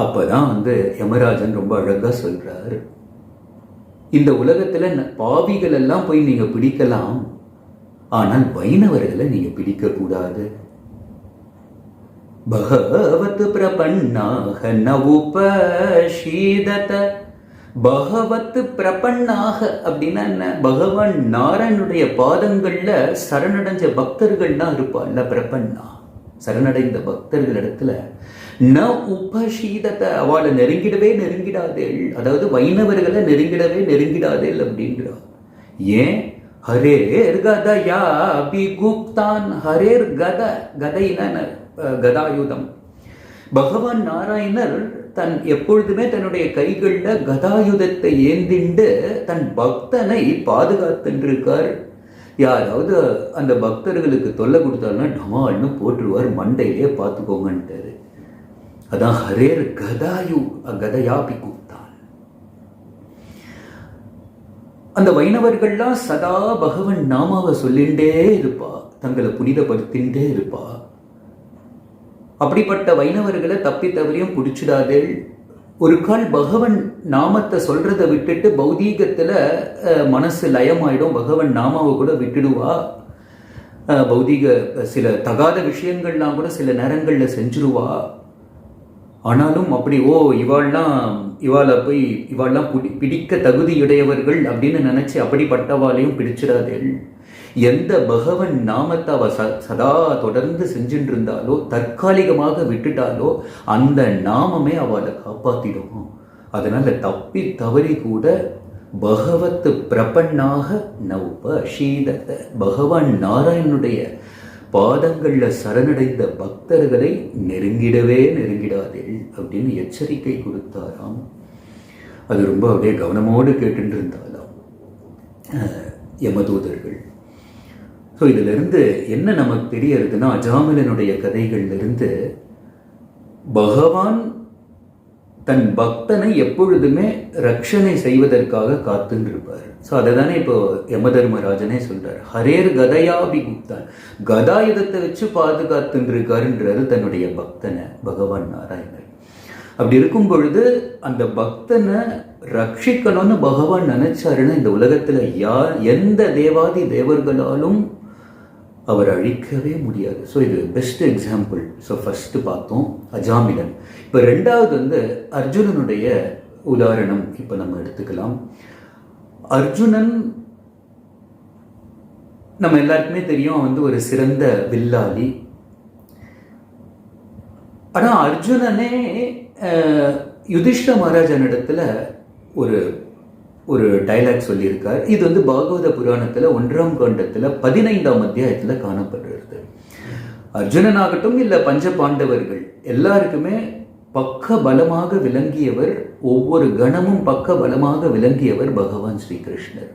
அப்பதான் யமராஜன் ரொம்ப அழகா சொல்றார், இந்த உலகத்துல பாவிகள் எல்லாம் போய் நீங்க பிடிக்கலாம், ஆனால் வைணவர்களை நீங்க பிடிக்க கூடாது. பகவத் பிரபன்னாக நவுபஷீதத. பகவத் பிரபன்னாக அப்படின்னா என்ன? பகவான் நாராயணுடைய பாதங்கள்ல சரணடைஞ்ச பக்தர்கள் தான் இருப்பாள்ல பிரபன்னா. சரணடைந்த பக்தர்கள் இடத்துல ந உபஷீதத, அவளை நெருங்கிடாதேள், அதாவது வைணவர்களை நெருங்கிடாதேள் அப்படின்றார். ஏன்? ஹரேர் கதயா அபிகுப்தான். ஹரேர் கதையின கதாயுதம். பகவான் நாராயணர் எப்பொழுதுமே தன்னுடைய கைகள்ல கதாயுதத்தை ஏந்திண்டு தன் பக்தனை பாதுகாத்துருக்கார். யாராவது அந்த பக்தர்களுக்கு தொல்லை கொடுத்தாருன்னா டமால்னு போட்டுருவார், மண்டையிலே பார்த்துக்கோங்கன்ட்டாரு. அதான் ஹரேர் கதையாபி குப்தான். அந்த வைணவர்கள்லாம் சதா பகவன் நாமாவை சொல்லிண்டே இருப்பா, தங்களை புனிதப்படுத்தின்றே இருப்பா. அப்படிப்பட்ட வைணவர்களை தப்பி தவறியும் பிடிச்சிடாதே. ஒரு கால் பகவன் நாமத்தை சொல்றதை விட்டுட்டு பௌதீகத்துல மனசு லயமாயிடும், பகவன் நாமாவை கூட விட்டுடுவா. பௌதீக சில தகாத விஷயங்கள்லாம் கூட சில நேரங்கள்ல செஞ்சிருவா. ஆனாலும் அப்படி இவாள்லாம் பிடிக்க தகுதியுடையவர்கள் அப்படின்னு நினைச்சு அப்படிப்பட்டவாளையும் பிடிச்சிடாதே. எந்த பகவன் நாமத்தை அவ சதா தொடர்ந்து செஞ்சுட்டு இருந்தாலோ, தற்காலிகமாக விட்டுட்டாலோ, அந்த நாமமே அவளை காப்பாத்திடும். அதனால தப்பி தவறி கூட பகவத் பிரபன்னாக நவுபஷீதத, பகவான் நாராயணனுடைய பாதங்கள்ல சரணடைந்த பக்தர்களை நெருங்கிடாதே அப்படின்னு எச்சரிக்கை கொடுத்தாராம். அது ரொம்ப அப்படியே கவனமோடு கேட்டு இருந்தாலாம் யமதூதர்கள். ஸோ இதிலிருந்து என்ன நமக்கு தெரியறதுன்னா, அஜாமிலனுடைய கதைகள்லிருந்து பகவான் தன் பக்தனை எப்பொழுதுமே ரட்சணை செய்வதற்காக காத்துருப்பார். ஸோ அதை தானே இப்போ யமதர்மராஜனே சொல்றார், ஹரேர் கதையாபி குப்தான், கதாயுதத்தை வச்சு பாதுகாத்துருக்காருன்றாரு தன்னுடைய பக்தனை பகவான் நாராயணர். அப்படி இருக்கும் பொழுது அந்த பக்தனை ரட்சிக்கணும்னு பகவான் நினைச்சாருன்னா இந்த உலகத்துல எந்த தேவாதி தேவர்களாலும் அவர் அழிக்கவே முடியாது. ஸோ இது பெஸ்ட் எக்ஸாம்பிள். ஸோ ஃபர்ஸ்ட் பார்த்தோம் அஜாமிலன். இப்போ ரெண்டாவது அர்ஜுனனுடைய உதாரணம் இப்போ நம்ம எடுத்துக்கலாம். அர்ஜுனன் நம்ம எல்லாருக்குமே தெரியும், அவன் ஒரு சிறந்த வில்லாளி. ஆனா அர்ஜுனனே யுதிஷ்ட மகாராஜனிடத்துல ஒரு டைலாக் சொல்லியிருக்கார். இது பாகவத புராணத்துல 1ஆம் காண்டத்துல 15ஆம் அத்தியாயத்துல காணப்படுறது. அர்ஜுனனாகட்டும் இல்ல பஞ்ச பாண்டவர்கள் எல்லாருக்குமே பக்க பலமாக விளங்கியவர், ஒவ்வொரு கணமும் பக்க பலமாக விளங்கியவர் பகவான் ஸ்ரீகிருஷ்ணர்.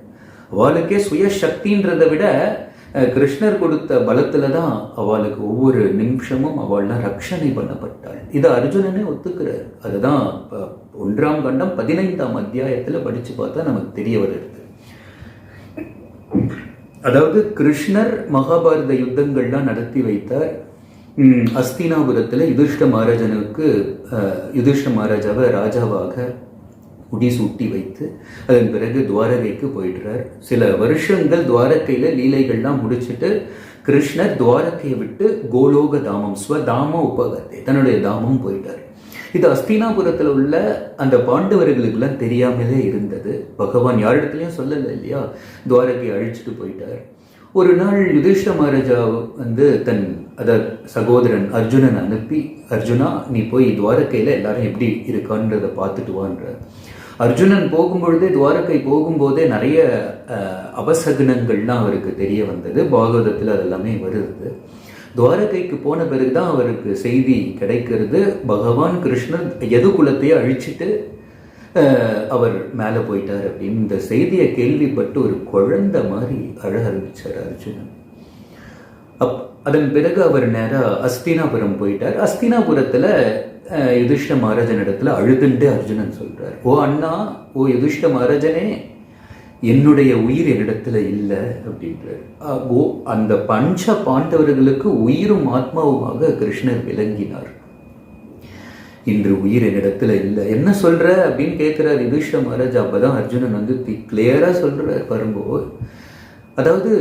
அவளுக்கே சுயசக்தின்றதை விட கிருஷ்ணர் கொடுத்த பலத்துல தான் அவளுக்கு ஒவ்வொரு நிமிஷமும் அவள்லாம் ரட்சணை பண்ணப்பட்டாள். இது அர்ஜுனனே ஒத்துக்கிறார். அதுதான் 1ஆம் கண்டம் 15ஆம் அத்தியாயத்துல படிச்சு பார்த்தா நமக்கு தெரிய வருது. அதாவது கிருஷ்ணர் மகாபாரத யுத்தங்கள்லாம் நடத்தி வைத்தார். அஸ்தினாபுரத்துல யுதிஷ்ட மகாராஜாவை ராஜாவாக முடிசூட்டி வைத்து அதன் பிறகு துவாரகைக்கு போயிடுறார். சில வருஷங்கள் துவாரகையில லீலைகள்லாம் முடிச்சுட்டு கிருஷ்ணர் துவாரகையை விட்டு கோலோக தாமம் ஸ்வதாம உபகத்தை தன்னுடைய தாமம் போயிட்டார். இது அஸ்தினாபுரத்தில் உள்ள அந்த பாண்டவர்களுக்கெல்லாம் தெரியாமலே இருந்தது. பகவான் யாரிடத்துலையும் சொல்லலை இல்லையா, துவாரகையை அழிச்சிட்டு போயிட்டார். ஒரு நாள் யுதிஷ்ட மகாராஜா தன் சகோதரன் அர்ஜுனன் அனுப்பி, அர்ஜுனா நீ போய் துவாரகையில எல்லாரும் எப்படி இருக்கான்றதை பார்த்துட்டு வான்ற. அர்ஜுனன் போகும்பொழுதே துவாரகை போகும்போதே நிறைய அபசகுனங்கள்லாம் அவருக்கு தெரிய வந்தது. பாகவதத்தில் அதெல்லாமே வருது. துவாரகைக்கு போன பிறகுதான் அவருக்கு செய்தி கிடைக்கிறது, பகவான் கிருஷ்ணர் யது குலத்தையே அழிச்சிட்டு அவர் மேலே போயிட்டார் அப்படின்னு. இந்த செய்தியை கேள்விப்பட்டு ஒரு குழந்தை மாதிரி அழ ஆரம்பிச்சார் அர்ஜுனன். அதன் பிறகு அவர் நேராக அஸ்தினாபுரம் போயிட்டார். அஸ்தினாபுரத்தில் யுதிஷ்ட மகாராஜனிடத்தில் அழுதுண்டே அர்ஜுனன் சொல்றார், ஓ அண்ணா, ஓ யுதிஷ்ட மகாராஜனே, என்னுடைய உயிர் என்னிடத்துல இல்லை அப்படின்றார். ஓ, அந்த பஞ்ச பாண்டவர்களுக்கு உயிரும் ஆத்மாவுமாக கிருஷ்ணர் விளங்கினார். இன்று உயிர் என்னிடத்துல இல்லை, என்ன சொல்ற அப்படின்னு கேட்கிறார் யுதிஷ்ட மகாராஜா. அப்பதான் அர்ஜுனன் வந்து கிளியரா சொல்றார் பாருங்கோ, அதாவது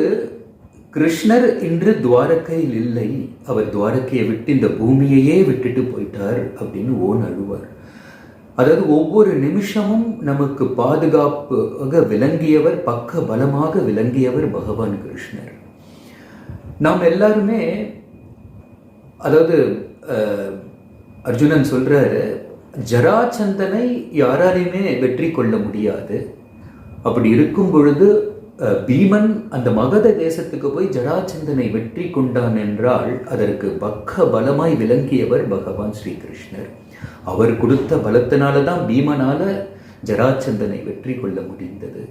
கிருஷ்ணர் இன்று துவாரகையில் இல்லை, அவர் துவாரகையை விட்டு இந்த பூமியையே விட்டுட்டு போயிட்டார் அப்படின்னு ஓன் அழுவார். அதாவது ஒவ்வொரு நிமிஷமும் நமக்கு பாதுகாப்பாக விளங்கியவர், பக்க பலமாக விளங்கியவர் பகவான் கிருஷ்ணர். நாம் எல்லாருமே, அதாவது அர்ஜுனன் சொல்றாரு, ஜராசந்தனை யாராலையுமே வெற்றி கொள்ள முடியாது. அப்படி இருக்கும் பொழுது பீமன் அந்த மகத தேசத்துக்கு போய் ஜராசந்தனை வெற்றி கொண்டான் என்றால் அதற்கு பக்க பலமாய் விளங்கியவர் பகவான் ஸ்ரீகிருஷ்ணர். அவர் கொடுத்த பலத்தினாலதான் பீமனால ஜராசந்தனை வெற்றி கொள்ள முடிந்தது.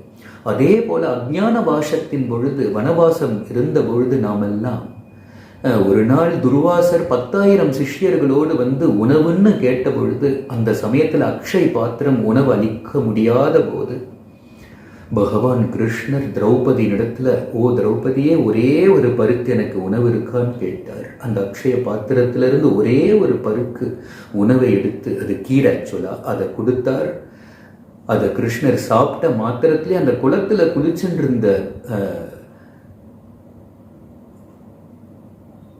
அதே போல அஞ்ஞான வாசத்தின் பொழுது, வனவாசம் இருந்த பொழுது நாமெல்லாம் ஒரு நாள் துர்வாசர் 10,000 சிஷ்யர்களோடு வந்து உணவுன்னு கேட்ட பொழுது, அந்த சமயத்தில் அக்ஷய் பாத்திரம் உணவு அளிக்க முடியாத போது பகவான் கிருஷ்ணர் திரௌபதியினிடத்துல, ஓ திரௌபதியே, ஒரே ஒரு பருக்கு எனக்கு உணவு இருக்கான்னு கேட்டார். அந்த அக்ஷய பாத்திரத்திலிருந்து ஒரே ஒரு பருக்கு உணவை எடுத்து, அது கீரை ஆக்சுவலா, அதை கொடுத்தார். அதை கிருஷ்ணர் சாப்பிட்ட மாத்திரத்திலே அந்த குளத்துல குளிச்சுட்டு இருந்த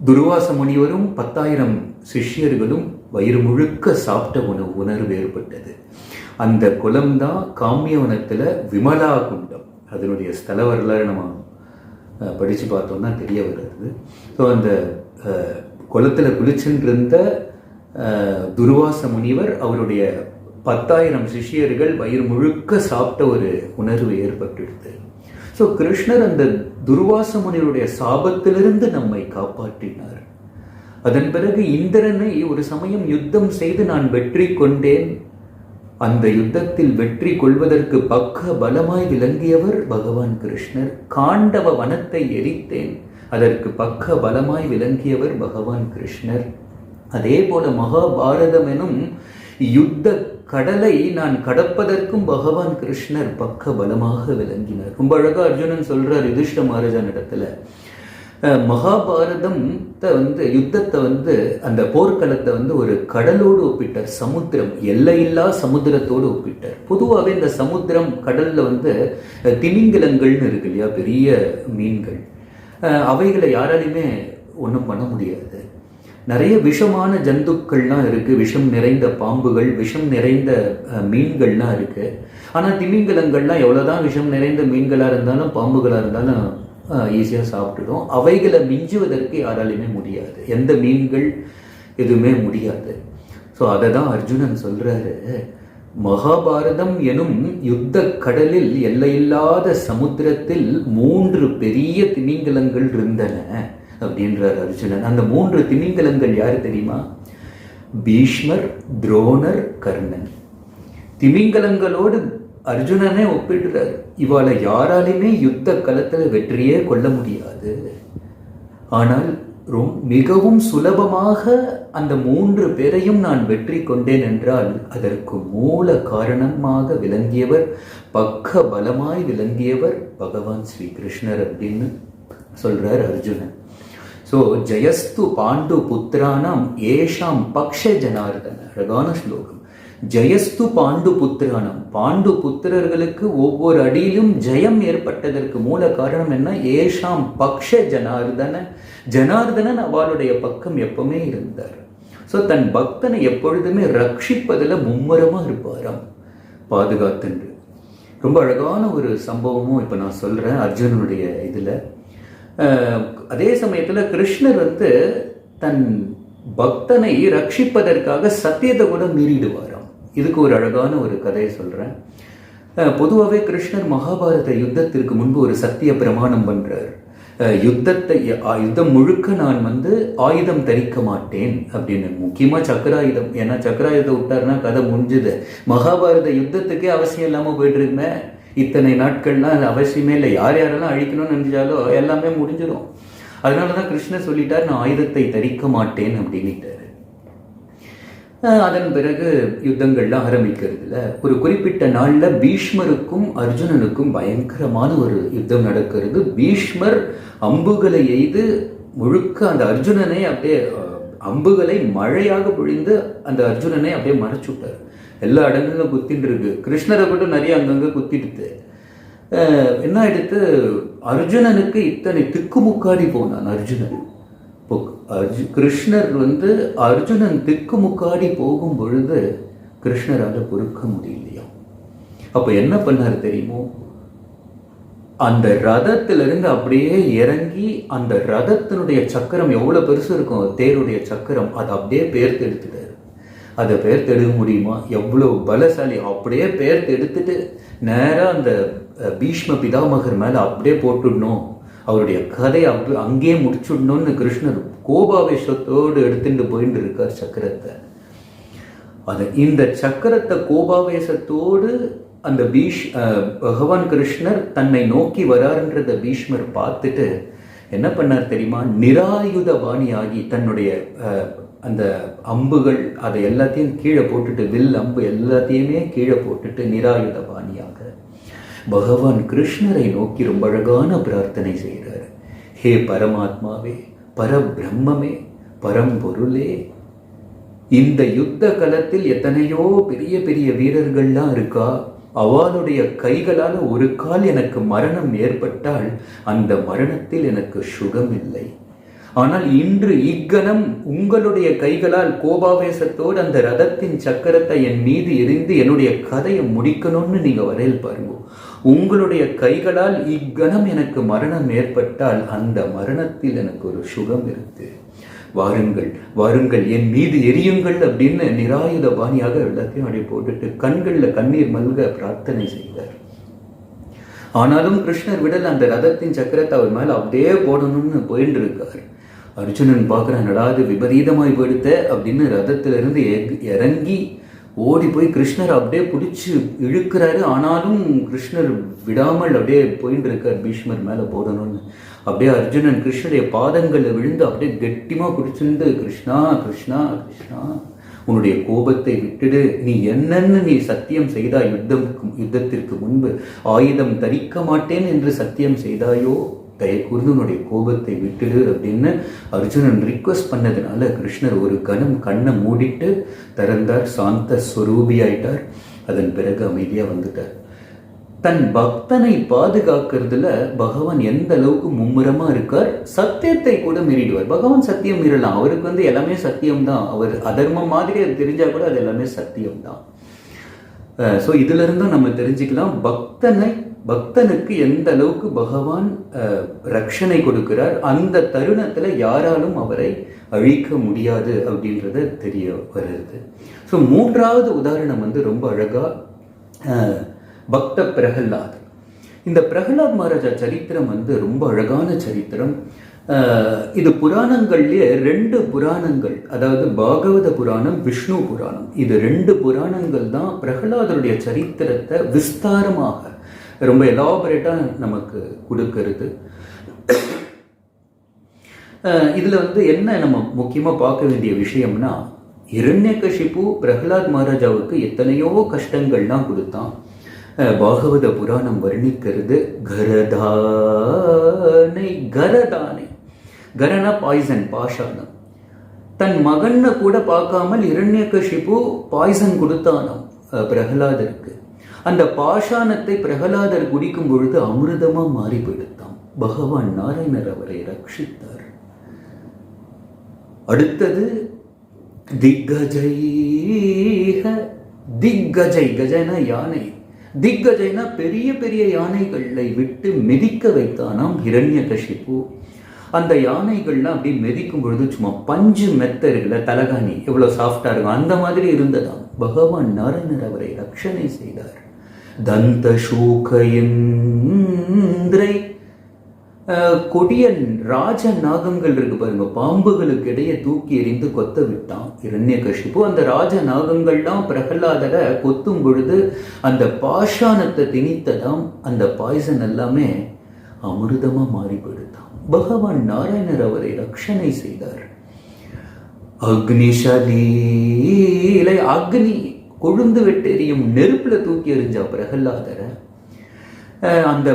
துர்வாச முனிவரும் 10,000 சிஷ்யர்களும் வயிறு முழுக்க சாப்பிட்ட உணர்வு ஏற்பட்டது. அந்த குளம்தான் காமியவனத்தில் விமலா குண்டம். அதனுடைய ஸ்தல வரலாறு நம்ம படித்து பார்த்தோம்னா தெரிய வருது. ஸோ அந்த குளத்தில் குளிச்சுட்டு இருந்த துர்வாச முனிவர், அவருடைய 10,000 சிஷ்யர்கள் வயிறு முழுக்க சாப்பிட்ட ஒரு உணர்வு ஏற்பட்டுடுது. ஸோ கிருஷ்ணர் அந்த துர்வாச முனிவருடைய சாபத்திலிருந்து நம்மை காப்பாற்றினார். அதன் பிறகு இந்திரனை ஒரு சமயம் யுத்தம் செய்து நான் வெற்றி கொண்டேன். அந்த யுத்தத்தில் வெற்றி கொள்வதற்கு பக்க பலமாய் விளங்கியவர் பகவான் கிருஷ்ணர். காண்டவ வனத்தை எரித்தேன், அதற்கு பக்க பலமாய் விளங்கியவர் பகவான் கிருஷ்ணர். அதே போல மகாபாரதம் எனும் யுத்த கடலை நான் கடப்பதற்கும் பகவான் கிருஷ்ணர் பக்க பலமாக விளங்கினார். ரொம்ப அழகா அர்ஜுனன் சொல்றார் யுதிஷ்ட மகாராஜன் இடத்துல, மகாபாரதம் யுத்தத்தை அந்த போர்க்களத்தை ஒரு கடலோடு ஒப்பிட்டார், சமுத்திரம், எல்லையில்லா சமுத்திரத்தோடு ஒப்பிட்டார். பொதுவாகவே இந்த சமுத்திரம் கடல்ல திமிங்கலங்கள்னு இருக்கு இல்லையா, பெரிய மீன்கள், அவைகளை யாராலையுமே ஒன்றும் பண்ண முடியாது. நிறைய விஷமான ஜந்துக்கள்லாம் இருக்கு, விஷம் நிறைந்த பாம்புகள், விஷம் நிறைந்த மீன்கள்லாம் இருக்கு. ஆனால் திமிங்கலங்கள்லாம் எவ்வளோதான் விஷம் நிறைந்த மீன்களாக இருந்தாலும் பாம்புகளாக இருந்தாலும் ஈஸியாக சாப்பிட்டுடும். அவைகளை மிஞ்சுவதற்கு யாராலையுமே முடியாது, எந்த மீன்கள் எதுவுமே முடியாது. ஸோ அதை தான் அர்ஜுனன் சொல்றாரு, மகாபாரதம் எனும் யுத்த கடலில் எல்லையில்லாத சமுத்திரத்தில் 3 பெரிய திமிங்கலங்கள் இருந்தன அப்படின்றார் அர்ஜுனன். அந்த 3 திமிங்கலங்கள் யாரு தெரியுமா? பீஷ்மர், துரோணர், கர்ணன். திமிங்கலங்களோடு அர்ஜுனனே ஒப்பிடுறார். இவாளை யாராலுமே யுத்த களத்துல வெற்றியே கொள்ள முடியாது. ஆனால் மிகவும் சுலபமாக அந்த 3 பேரையும் நான் வெற்றி கொண்டேன் என்றால் அதற்கு மூல காரணமாக விளங்கியவர், பக்க பலமாய் விளங்கியவர் பகவான் ஸ்ரீ கிருஷ்ணர் அப்படின்னு சொல்றார் அர்ஜுனன். ஸோ ஜெயஸ்து பாண்டு புத்திரானாம் ஏஷாம் பக்ஷ ஜனார்தன. அழகான ஸ்லோகம். ஜெயஸ்து பாண்டு புத்திரானம், பாண்டு புத்திரர்களுக்கு ஒவ்வொரு அடியிலும் ஜெயம் ஏற்பட்டதற்கு மூல காரணம் என்ன? ஏஷாம் பக்ஷ ஜனார்தன. ஜனார்தனன் அவளுடைய பக்கம் எப்பவுமே இருந்தார். ஸோ தன் பக்தனை எப்பொழுதுமே ரட்சிப்பதில் மும்முரமாக இருப்பாராம், பாதுகாத்துன்று. ரொம்ப அழகான ஒரு சம்பவமும் இப்போ நான் சொல்கிறேன் அர்ஜுனனுடைய இதில். அதே சமயத்தில் கிருஷ்ணர் தன் பக்தனை ரட்சிப்பதற்காக சத்தியத்தை கூட மீறிடுவாராம். இதுக்கு ஒரு அழகான ஒரு கதையை சொல்கிறேன். பொதுவாகவே கிருஷ்ணர் மகாபாரத யுத்தத்திற்கு முன்பு ஒரு சத்திய பிரமாணம் பண்ணுறார். யுத்தம் முழுக்க நான் ஆயுதம் தரிக்க மாட்டேன் அப்படின்னு. முக்கியமாக சக்கராயுதம், ஏன்னா சக்கராயுதத்தை விட்டாருன்னா கதை முடிஞ்சுது. மகாபாரத யுத்தத்துக்கே அவசியம் இல்லாமல் போயிட்டு இருந்தேன். இத்தனை நாட்கள்லாம் அது அவசியமே இல்லை. யார் யாரெல்லாம் அழிக்கணும்னு நினைச்சாலோ எல்லாமே முடிஞ்சிடும். அதனாலதான் கிருஷ்ணர் சொல்லிட்டார், நான் ஆயுதத்தை தரிக்க மாட்டேன் அப்படின்னுட்டாரு. அதன் பிறகு யுத்தங்கள்லாம் ஆரம்பிக்கிறதுல ஒரு குறிப்பிட்ட நாள்ல பீஷ்மருக்கும் அர்ஜுனனுக்கும் பயங்கரமான ஒரு யுத்தம் நடக்கிறது. பீஷ்மர் அம்புகளை எய்து முழுக்க அந்த அர்ஜுனனை அப்படியே அம்புகளை மழையாக பொழிந்து அந்த அர்ஜுனனை அப்படியே மறைச்சு விட்டார். எல்லா இடங்களும் குத்திட்டு இருக்கு. கிருஷ்ணரை கூட நிறைய அங்கங்க குத்திடுது. என்ன ஆயிடுத்து, அர்ஜுனனுக்கு இத்தனை திக்குமுக்காடி போனான் அர்ஜுனன். கிருஷ்ணர் அர்ஜுனன் திக்குமுக்காடி போகும் பொழுது கிருஷ்ணரால பொறுக்க முடியலையா. அப்ப என்ன பண்ணாரு தெரியுமோ, அந்த ரதத்திலிருந்து அப்படியே இறங்கி அந்த ரதத்தினுடைய சக்கரம் எவ்வளவு பெருசு இருக்கும், தேருடைய சக்கரம், அதை அப்படியே பெயர்த்து எடுத்துட்டாரு. அதை பெயர்த்து எடுக்க முடியுமா? எவ்வளவு பலசாலி. அப்படியே பெயர்த்து எடுத்துட்டு நேரம் அந்த பீஷ்ம பிதாமகர் மேல அப்படியே போட்டுடணும், அவருடைய கதையை அப்படி அங்கேயே முடிச்சுடணும்னு கிருஷ்ணர் கோபாவேசத்தோடு எடுத்துட்டு போயிட்டு இருக்கார் சக்கரத்தை. இந்த சக்கரத்தை கோபாவேசத்தோடு அந்த பகவான் கிருஷ்ணர் தன்னை நோக்கி வராருன்றத பீஷ்மர் பார்த்துட்டு என்ன பண்ணார் தெரியுமா, நிராயுத பாணியாகி தன்னுடைய அந்த அம்புகள் அதை எல்லாத்தையும் கீழே போட்டுட்டு, வில் அம்பு எல்லாத்தையுமே கீழே போட்டுட்டு நிராயுத பாணியாக பகவான் கிருஷ்ணரை நோக்கி ரொம்ப அழகான பிரார்த்தனை செய்கிறார். ஹே பரமாத்மாவே, பரபிரம்மே, பரம்பொருளே, இந்த யுத்த களத்தில் எத்தனையோ பெரிய பெரிய வீரர்கள்லாம் இருக்கா, அவளுடைய கைகளால் ஒரு கால் எனக்கு மரணம் ஏற்பட்டால் அந்த மரணத்தில் எனக்கு சுகம் இல்லை. ஆனால் இன்று இக்கணம் உங்களுடைய கைகளால் கோபாவேசத்தோடு அந்த ரதத்தின் சக்கரத்தை என் மீது எரிந்து என்னுடைய கதையை முடிக்கணும்னு நீங்க வரையில் பாருங்க. உங்களுடைய கைகளால் இக்கணம் எனக்கு மரணம் ஏற்பட்டால் அந்த மரணத்தில் எனக்கு ஒரு சுகம் இருக்கு. வாருங்கள் வாருங்கள், என் மீது எரியுங்கள் அப்படின்னு நிராயுத பாணியாக எல்லாத்தையும் அடி போட்டுட்டு கண்கள்ல கண்ணீர் மல்க பிரார்த்தனை செய்தார். ஆனாலும் கிருஷ்ணர் விடல். அந்த ரதத்தின் சக்கரத்தை அவர் மேல அப்படியே போடணும்னு போயிட்டு இருக்காரு. அர்ஜுனன் பார்க்குறான், நடாது விபரீதமாய் போயிடுத்த அப்படின்னு ரதத்திலிருந்து இறங்கி ஓடி போய் கிருஷ்ணர் அப்படியே பிடிச்சி இழுக்கிறாரு. ஆனாலும் கிருஷ்ணர் விடாமல் அப்படியே போயிட்டு இருக்கார் பீஷ்மர் மேலே போடணும்னு. அப்படியே அர்ஜுனன் கிருஷ்ணருடைய பாதங்களில் விழுந்து அப்படியே கெட்டிமா பிடிச்சிருந்து, கிருஷ்ணா கிருஷ்ணா கிருஷ்ணா, உன்னுடைய கோபத்தை விட்டுடு, நீ என்னன்னு நீ சத்தியம் செய்தாய் யுத்தத்திற்கு முன்பு, ஆயுதம் தரிக்க மாட்டேன் என்று சத்தியம் செய்தாயோ, தயக்கூர்ந்து உன்னுடைய கோபத்தை விட்டுடு அப்படின்னு அர்ஜுனன் ரிக்வெஸ்ட் பண்ணதுனால கிருஷ்ணர் ஒரு கணம் கண்ணை மூடிட்டு திறந்தார், சாந்த ஸ்வரூபியாயிட்டார். அதன் பிறகு அமைதியா வந்துட்டார். தன் பக்தனை பாதுகாக்கிறதுல பகவான் எந்த அளவுக்கு மும்முரமா இருக்கார். சத்தியத்தை கூட மீறிடுவார். பகவான் சத்தியம் மீறலாம், அவருக்கு எல்லாமே சத்தியம்தான். அவர் அதர்மம் மாதிரி அது தெரிஞ்சா கூட அது எல்லாமே சத்தியம்தான். ஸோ இதுல இருந்தும் நம்ம தெரிஞ்சுக்கலாம் பக்தனுக்கு எந்த அளவுக்கு பகவான் ரட்சணை கொடுக்கிறார். அந்த தருணத்துல யாராலும் அவரை அழிக்க முடியாது அப்படின்றத தெரிய வருது. ஸோ மூன்றாவது உதாரணம் ரொம்ப அழகா பக்த பிரகலாத். இந்த பிரகலாத் மகாராஜா சரித்திரம் ரொம்ப அழகான சரித்திரம். இது புராணங்கள்லயே 2 புராணங்கள், அதாவது பாகவத புராணம், விஷ்ணு புராணம், இது 2 புராணங்கள் தான் பிரகலாதருடைய சரித்திரத்தை விஸ்தாரமாக ரொம்ப எலாபரேட்டா நமக்கு கொடுக்கிறது. இதுல என்ன நம்ம முக்கியமா பார்க்க வேண்டிய விஷயம்னா, இரண்யகசிபு பிரகலாத் மகாராஜாவுக்கு எத்தனையோ கஷ்டங்கள்லாம் கொடுத்தான். பாகவத புராணம் வர்ணிக்கிறது. கரதானை, கரனா பாய்சன், பாஷானம். தன் மகன்னு கூட பார்க்காமல் இரண்யகசிபு பாய்சன் கொடுத்தானாம் பிரகலாதருக்கு. அந்த பாஷாணத்தை பிரகலாதர் குடிக்கும் பொழுது அமிர்தமா மாறி போயிடுத்தான். பகவான் நாராயணர் அவரை ரட்சித்தார். அடுத்தது திக்கஜை. திக்கஜை, கஜனா யானை, திக்கஜைனா பெரிய பெரிய யானைகளை விட்டு மிதிக்க வைத்தானாம் இரண்யகசிபு. அந்த யானைகள்லாம் அப்படி மிதிக்கும் பொழுது சும்மா பஞ்சு மெத்தர்களை, தலகாணி எவ்வளவு சாஃப்டா இருக்கும் அந்த மாதிரி இருந்ததாம். பகவான் நாராயணர் அவரை ரட்சணை செய்தார். தந்த சூகேந்திரை, கொடிய ராஜ நாகங்கள் இருக்கு பாருங்க, பாம்புகளுக்கு இடையே தூக்கி எறிந்து கொத்த விட்டான் இரண்யகசிபு. அந்த ராஜ நாகங்கள்லாம் பிரகலாதரை கொத்தும் பொழுது அந்த பாஷாணத்தை திணித்ததாம். அந்த பாய்சன் எல்லாமே அமிர்தமா மாறி போயிடுதான். பகவான் நாராயணர் அவரை ரட்சணை செய்தார். அக்னிஷலீலை, அக்னி கொழுந்து வெட்டெறியும் நெருப்புல தூக்கி எறிஞ்சா பிரகலாதரை. அந்த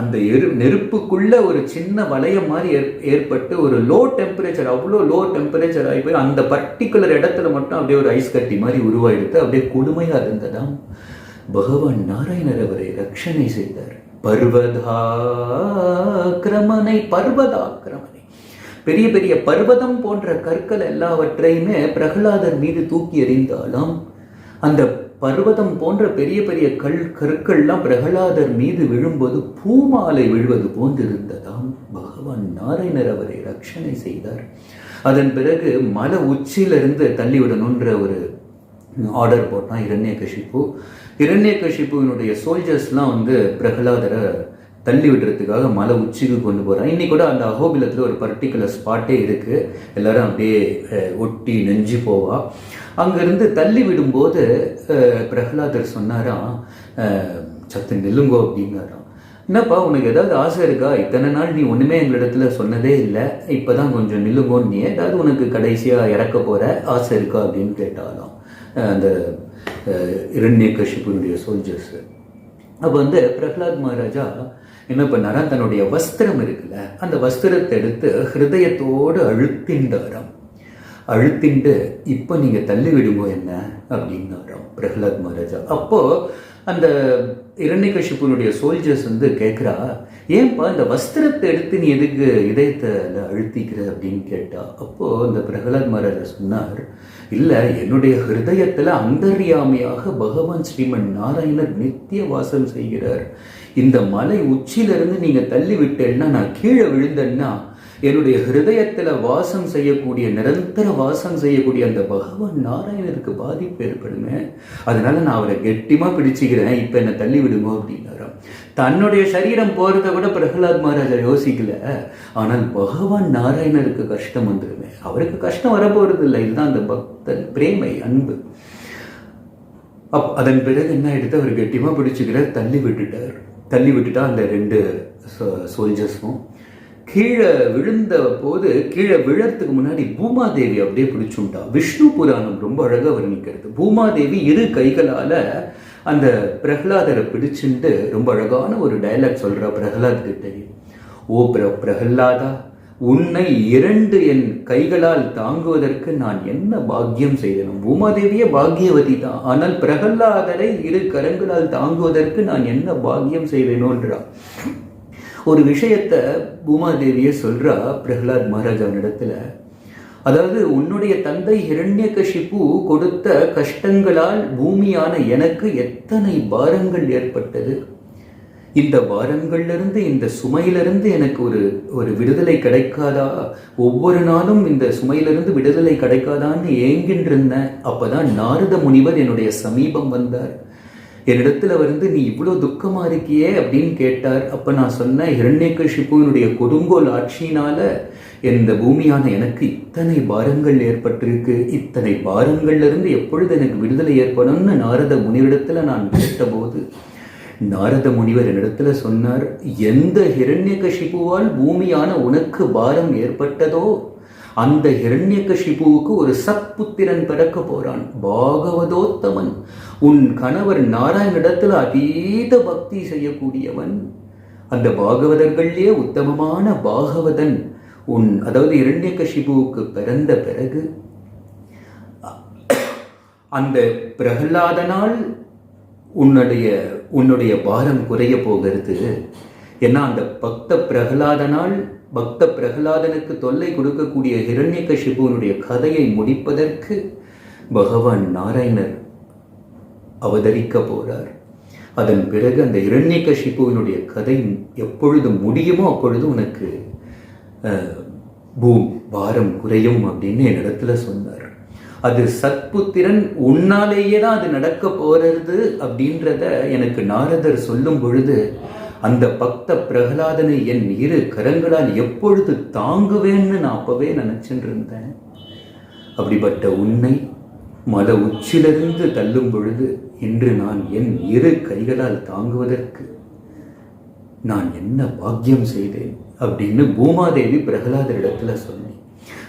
அந்த நெருப்புக்குள்ள ஒரு சின்ன வளையம் மாதிரி ஏற்பட்டு ஒரு லோ டெம்பரேச்சர், அவ்வளோ லோ டெம்பரேச்சர் ஆகி போய் அந்த பர்டிகுலர் இடத்துல மட்டும் அப்படியே ஒரு ஐஸ் கட்டி மாதிரி உருவாயிடுத்து. அப்படியே கொடுமையா இருந்ததாம். பகவான் நாராயணர் அவரை ரட்சணை செய்தார். பர்வதாக்கிரமனை, பெரிய பெரிய பர்வதம் போன்ற கற்கள் எல்லாவற்றையுமே பிரகலாதர் மீது தூக்கி எறிந்தாலும் அந்த பர்வதம் போன்ற பெரிய பெரிய கற்கள்லாம் பிரகலாதர் மீது விழும்போது பூமாலை விழுவது போன்றிருந்ததாம். பகவான் நாராயணர் அவரை ரட்சணை செய்தார். அதன் பிறகு மலை உச்சியிலிருந்து தள்ளிவிடணுன்ற ஒரு ஆர்டர் போட்டான் இரண்யகசிப்பு. இரண்யகசிப்புவினுடைய சோல்ஜர்ஸ்லாம் பிரகலாதரை தள்ளி விடுறதுக்காக மலை உச்சிக்கு கொண்டு போகிறான். இன்னைக்கு கூட அந்த அகோபிலத்தில் ஒரு பர்டிகுலர் ஸ்பாட்டே இருக்குது. எல்லாரும் அப்படியே ஒட்டி நெஞ்சு போவா. அங்கேருந்து தள்ளி விடும்போது பிரகலாதர் சொன்னாராம், சத்து நில்லுங்கோ அப்படின்னாராம். என்னப்பா உனக்கு ஏதாவது ஆசை இருக்கா? இத்தனை நாள் நீ ஒன்றுமே எங்களிடத்துல சொன்னதே இல்லை, இப்போ தான் கொஞ்சம் நில்லுங்கோன்னு. நீ ஏதாவது உனக்கு கடைசியாக இறக்க போகிற ஆசை இருக்கா அப்படின்னு கேட்டாலும் அந்த இரண்யகசிப்புனுடைய சோல்ஜர்ஸு. அப்போ பிரகலாத் மகாராஜா என்ன பண்ணாரா, தன்னுடைய வஸ்திரம் இருக்குல்ல, அந்த வஸ்திரத்தை எடுத்து ஹிருதயத்தோடு அழுத்தின்றாராம். அழுத்திண்டு இப்போ நீங்கள் தள்ளி விடுமோ என்ன அப்படின்னாராம் பிரகலாத் மகாராஜா. அப்போது அந்த இரண்யகசிப்புனுடைய சோல்ஜர்ஸ் கேட்குறா, ஏன்பா இந்த வஸ்திரத்தை எடுத்து நீ எதுக்கு இதயத்தை அழுத்திக்கிற அப்படின்னு கேட்டா. அப்போது அந்த பிரகலாத் மகாராஜா சொன்னார், இல்லை, என்னுடைய ஹிருதயத்தில் அந்தர்யாமியாக பகவான் ஸ்ரீமன் நாராயணர் நித்திய வாசம் செய்கிறார். இந்த மலை உச்சியிலிருந்து நீங்கள் தள்ளி விட்டேன்னா, நான் கீழே விழுந்தேன்னா என்னுடைய ஹிருதயத்தில் வாசம் செய்யக்கூடிய, நிரந்தர வாசம் செய்யக்கூடிய அந்த பகவான் நாராயணருக்கு பாதிப்பு ஏற்படுமே. அதனால நான் அவரை கெட்டிமா பிடிச்சிக்கிறேன், இப்போ என்னை தள்ளி விடுமோ அப்படின்னாராம். தன்னுடைய சரீரம் போகிறத கூட பிரகலாத் மகாராஜா யோசிக்கல. ஆனால் பகவான் நாராயணருக்கு கஷ்டம் வந்துடுமே, அவருக்கு கஷ்டம் வரப்போறது இல்லை. இதுதான் அந்த பக்தன் பிரேமை, அன்பு. அதன் பிறகு என்ன ஆயிடுத்து, அவர் கெட்டிமா பிடிச்சிக்கிறார், தள்ளி விட்டுட்டா அந்த ரெண்டு சோல்ஜர்ஸும் கீழே விழுந்த போது, கீழே விழறதுக்கு முன்னாடி பூமாதேவி அப்படியே பிடிச்சுட்டா. விஷ்ணு புராணம் ரொம்ப அழகாக வர்ணிக்கிறது. பூமாதேவி இரு கைகளால அந்த பிரகலாதரை பிடிச்சுட்டு ரொம்ப அழகான ஒரு டயலாக் சொல்றா பிரகலாத் கிட்ட. ஓ பிரகலாதா, உன்னை இரண்டு என் கைகளால் தாங்குவதற்கு நான் என்ன பாக்கியம் செய்தேன். பூமாதேவியே பாக்கியவதி தான், ஆனால் பிரகலாதரை இரு கரங்களால் தாங்குவதற்கு நான் என்ன பாக்கியம் செய்தேனோன்றா. ஒரு விஷயத்தை பூமாதேவியே சொல்றா பிரகலாத் மகாராஜாவினிடத்துல. அதாவது, உன்னுடைய தந்தை ஹிரண்யகசிப்பு கொடுத்த கஷ்டங்களால் பூமியான எனக்கு எத்தனை பாரங்கள் ஏற்பட்டது. இந்த பாரங்கள்லிருந்து, இந்த சுமையிலிருந்து எனக்கு ஒரு விடுதலை கிடைக்காதா? ஒவ்வொரு நாளும் இந்த சுமையிலிருந்து விடுதலை கிடைக்காதான்னு ஏங்கின்றிருந்தேன். அப்பதான் நாரத முனிவர் என்னுடைய சமீபம் வந்தார். என்னிடத்துல நீ இவ்வளோ துக்கமா இருக்கியே அப்படின்னு கேட்டார். அப்ப நான் சொன்னேன், ஹிரண்யகசிப்புவினுடைய கொடுங்கோல் ஆட்சியினால இந்த பூமியான எனக்கு இத்தனை பாரங்கள் ஏற்பட்டிருக்கு. இத்தனை பாரங்கள்ல இருந்து எப்பொழுது எனக்கு விடுதலை ஏற்படும்னு நாரத முனிவரிடத்துல நான் கேட்டபோது, நாரத முனிவர் என்னிடத்துல சொன்னார், எந்த ஹிரண்யகசிப்புவால் பூமியான உனக்கு பாரம் ஏற்பட்டதோ அந்த ஹிரண்யகசிப்புவுக்கு ஒரு சத்புத்திரன் பிறக்க போறான், பாகவதோத்தமன். உன் கணவர் நாராயணிடத்துல அதீத பக்தி செய்யக்கூடியவன். அந்த பாகவதர்களே உத்தமமான பாகவதன் அதாவது இரண்யகசிபுவுக்கு பிறந்த பிறகு அந்த பிரகலாதனால் உன்னுடைய பாரம் குறைய போகிறது. ஏன்னா அந்த பக்த பிரகலாதனுக்கு தொல்லை கொடுக்கக்கூடிய ஹிரண்யகசிபுவினுடைய கதையை முடிப்பதற்கு பகவான் நாராயணர் அவதரிக்க போறார். அதன் பிறகு அந்த ஹிரண்யகசிபுவினுடைய கதை எப்பொழுது முடியுமோ அப்பொழுது உனக்கு பாரம் குறையும் அப்படின்னு என்னிடத்துல சொன்னார். அது சத்புத்திரன், உன்னாலேயே தான் அது நடக்க போறது அப்படின்றத எனக்கு நாரதர் சொல்லும் பொழுது அந்த பக்த பிரகலாதனை என் இரு கரங்களால் எப்பொழுது தாங்குவேன்னு நான் அப்பவே நினைச்சுட்டு இருந்தேன். அப்படிப்பட்ட உன்னை மல உச்சிலிருந்து தள்ளும் பொழுது இன்று நான் என் இரு கைகளால் தாங்குவதற்கு நான் என்ன பாக்கியம் செய்தேன் அப்படின்னு பூமாதேவி பிரகலாதர் இடத்துல சொல்லி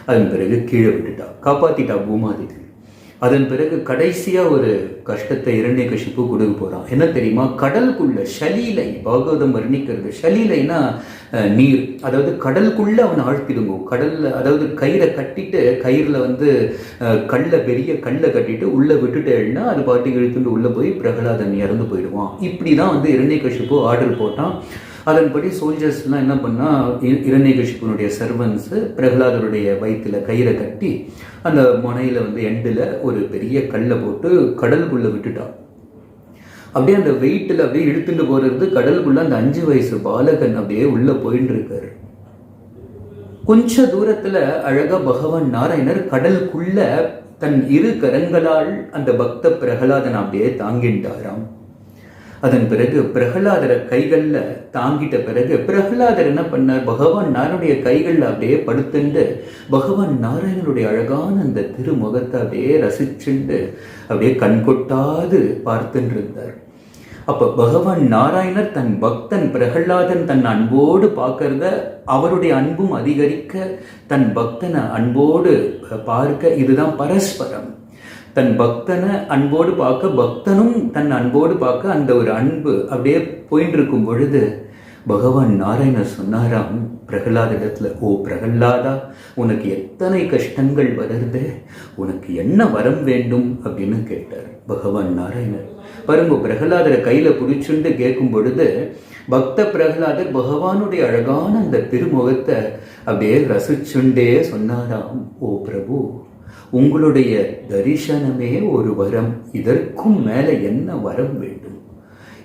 அதன் பிறகு கீழே விட்டுட்டா, காப்பாத்திட்டா பூமாதேவி. அதன் பிறகு கடைசியா ஒரு கஷ்டத்தை இரண்யகசிப்பு கொடுக்க போறான். என்ன தெரியுமா? கடலுக்குள்ள ஷலீலை, பாகவதம் வர்ணிக்கிறது. ஷலீலைனா நீர், அதாவது கடலுக்குள்ள அவனை ஆழ்த்திடுங்க. கடல்ல, அதாவது கயிறை கட்டிட்டு, கயிறுல பெரிய கல்லை கட்டிட்டு உள்ள விட்டுட்டேன்னா அது பாட்டுக்கு இழுத்துட்டு உள்ள போய் பிரகலாதன் இறந்து போயிடுவான். இப்படிதான் இரண்யகசிப்பு ஆர்டர் போட்டான். அதன்படி சோல்ஜர்ஸ்லாம் என்ன பண்ணா, இரண்யகசிப்புனுடைய சர்வன்ஸ் பிரகலாதருடைய வயிற்றுல கயிறை கட்டி அந்த முனையில எண்டில் ஒரு பெரிய கல்லை போட்டு கடலுக்குள்ள விட்டுட்டான். அப்படியே அந்த வெயிட்டில் அப்படியே இழுத்துட்டு போறது, கடலுக்குள்ள அந்த 5 வயசு பாலகன் அப்படியே உள்ள போயிட்டு இருக்காரு. கொஞ்ச தூரத்துல அழகா பகவான் நாராயணர் கடலுக்குள்ள தன் 2 கரங்களால் அந்த பக்த பிரகலாதன் அப்படியே தாங்கிட்டாராம். அதன் பிறகு பிரகலாதரை கைகள்ல தாங்கிட்ட பிறகு பிரகலாதர் என்ன பண்ணார், பகவான் நாராயணுடைய கைகள்ல அப்படியே படுத்துண்டு பகவான் நாராயணனுடைய அழகான அந்த திருமுகத்தை அப்படியே ரசிச்சுண்டு அப்படியே கண்கொட்டாது பார்த்துட்டு இருந்தார். அப்ப பகவான் நாராயணர் தன் பக்தன் பிரகலாதன் தன் அன்போடு பார்க்கறத, அவருடைய அன்பும் அதிகரிக்க, தன் பக்தனை அன்போடு பார்க்க, இதுதான் பரஸ்பரம். தன் பக்தனை அன்போடு பார்க்க, பக்தனும் தன் அன்போடு பார்க்க, அந்த ஒரு அன்பு அப்படியே போயிட்டு இருக்கும் பொழுது பகவான் நாராயணர் சொன்னாராம் பிரகலாதிடத்துல, ஓ பிரகலாதா, உனக்கு எத்தனை கஷ்டங்கள் வருது, உனக்கு என்ன வரம் வேண்டும் அப்படின்னு கேட்டார் பகவான் நாராயணர். பாருங்க, பிரகலாதரை கையில பிடிச்சுண்டு கேட்கும் பொழுது பக்த பிரகலாதர் பகவானுடைய அழகான அந்த திருமுகத்தை அப்படியே ரசிச்சுண்டே சொன்னாராம், ஓ பிரபு, உங்களுடைய தரிசனமே ஒரு வரம், இதற்கும் மேல என்ன வரம் வேண்டும்?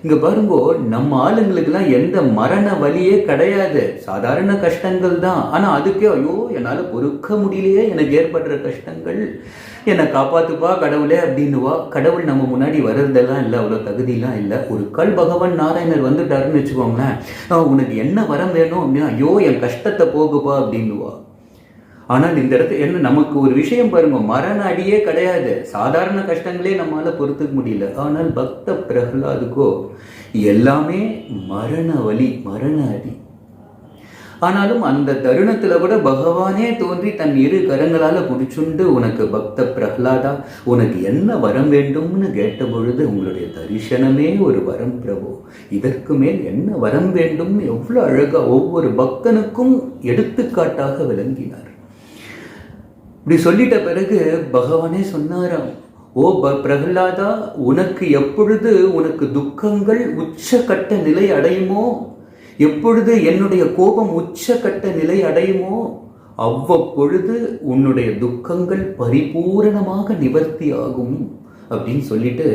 இங்க பாருங்கோ, நம்ம ஆளுங்களுக்கெல்லாம் எந்த மரண வலியே கிடையாது, சாதாரண கஷ்டங்கள் தான். ஆனா அதுக்கே ஐயோ என்னால பொறுக்க முடியலையே, எனக்கு ஏற்படுற கஷ்டங்கள், என்னை காப்பாத்துப்பா கடவுளே அப்படின்னுவா. கடவுள் நம்ம முன்னாடி வர்றதெல்லாம் இல்லை, அவ்வளோ தகுதியெல்லாம் இல்லை. ஒரு கால் பகவான் நாராயணர் வந்துட்டாருன்னு வச்சுக்கோங்களேன், உனக்கு என்ன வரம் வேணும் அப்படின்னா, ஐயோ என் கஷ்டத்தை போகுப்பா அப்படின்னுவா. ஆனால் இந்த இடத்துல என்ன, நமக்கு ஒரு விஷயம் பாருங்க, மரண அடியே கிடையாது, சாதாரண கஷ்டங்களே நம்மளால பொறுத்துக்க முடியல. ஆனால் பக்த பிரகலாதுக்கோ எல்லாமே மரண வலி, மரண அடி. ஆனாலும் அந்த தருணத்துல கூட பகவானே தோன்றி தன் 2 கரங்களால பிடிச்சுண்டு, உனக்கு பக்த பிரகலாதா, உனக்கு என்ன வரம் வேண்டும்னு கேட்ட பொழுது, உங்களுடைய தரிசனமே ஒரு வரம் பிரபு, இதற்கு மேல் என்ன வரம் வேண்டும், எவ்வளவு அழகா ஒவ்வொரு பக்தனுக்கும் எடுத்துக்காட்டாக விளங்கினார். இப்படி சொல்லிட்ட பிறகு பகவானே சொன்னாராம், ஓ பிரகலாதா, உனக்கு எப்பொழுது உனக்கு துக்கங்கள் உச்சகட்ட நிலை அடையுமோ, எப்பொழுது என்னுடைய கோபம் உச்சகட்ட நிலை அடையுமோ, அவ்வப்பொழுது உன்னுடைய துக்கங்கள் பரிபூரணமாக நிவர்த்தி ஆகும் அப்படின்னு சொல்லிட்டு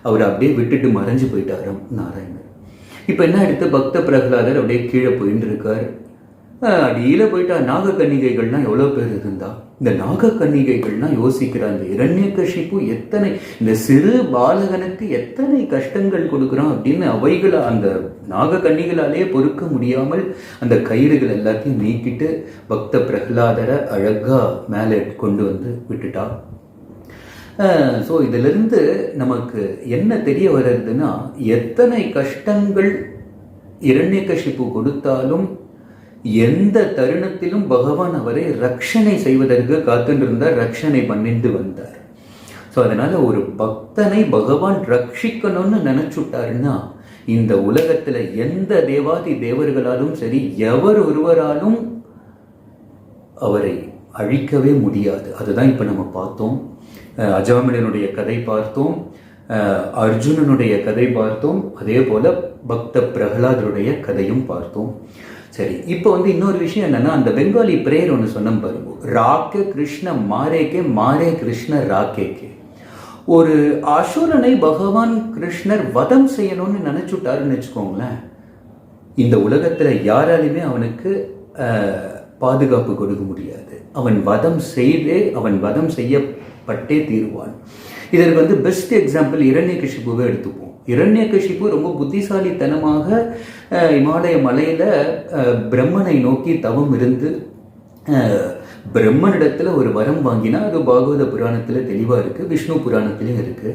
அவர் அப்படியே விட்டுட்டு மறைஞ்சு போயிட்டாராம் நாராயணர். இப்ப என்ன எடுத்து பக்த பிரகலாதர் அப்படியே கீழே போயிட்டு இருக்காரு. அடியில போயிட்டா நாகக்கன்னிகைகள்லாம் எவ்வளவு பேர் இருந்தா, இந்த நாகக்கன்னிகைகள்லாம் யோசிக்கிற அந்த இரண்யகசிப்பு எத்தனை, இந்த சிறு பாலகனுக்கு எத்தனை கஷ்டங்கள் கொடுக்குறான் அப்படின்னு அவைகளை அந்த நாகக்கன்னிகளாலே பொறுக்க முடியாமல் அந்த கயிறுகள் எல்லாத்தையும் நீக்கிட்டு பக்த பிரகலாதரை அழகா மேலே கொண்டு விட்டுட்டா. ஸோ இதிலிருந்து நமக்கு என்ன தெரிய வர்றதுன்னா, எத்தனை கஷ்டங்கள் இரண்யகசிப்பு கொடுத்தாலும் எந்த தருணத்திலும் பகவான் அவரை ரட்சணை செய்வதற்கு காத்துருந்தார், ரட்சணை பண்ணிட்டு வந்தார். ஸோ அதனால ஒரு பக்தனை பகவான் ரட்சிக்கணும்னு நினைச்சுட்டாருன்னா, இந்த உலகத்துல எந்த தேவாதி தேவர்களாலும் சரி, எவர் ஒருவராலும் அவரை அழிக்கவே முடியாது. அதுதான் இப்ப நம்ம பார்த்தோம். அஜாமிலனுடைய கதை பார்த்தோம், அர்ஜுனனுடைய கதை பார்த்தோம், அதே போல பக்த பிரகலாதருடைய கதையும் பார்த்தோம். சரி, இப்போ இன்னொரு விஷயம் என்னன்னா, அந்த பெங்காலி பிரேயர் ஒன்று சொன்ன பாருங்க, ராக்கே கிருஷ்ண மாரேக்கே, மாரே கிருஷ்ண ராக்கேக்கே. ஒரு அசுரனை பகவான் கிருஷ்ணர் வதம் செய்யணும்னு நினைச்சுட்டாருன்னு வச்சுக்கோங்களேன், இந்த உலகத்துல யாராலுமே அவனுக்கு பாதுகாப்பு கொடுக்க முடியாது. அவன் வதம் செய்யப்பட்டே தீருவான். இதற்கு பெஸ்ட் எக்ஸாம்பிள் இரண்யகசிப்புவை எடுத்துப்போம். இரண்யகசிப்பு ரொம்ப புத்திசாலித்தனமாக இமாலய மலையில பிரம்மனை நோக்கி தவம் இருந்து பிரம்மனிடத்துல ஒரு வரம் வாங்கினா, அது பாகவத புராணத்துல தெளிவா இருக்கு, விஷ்ணு புராணத்திலயும் இருக்கு.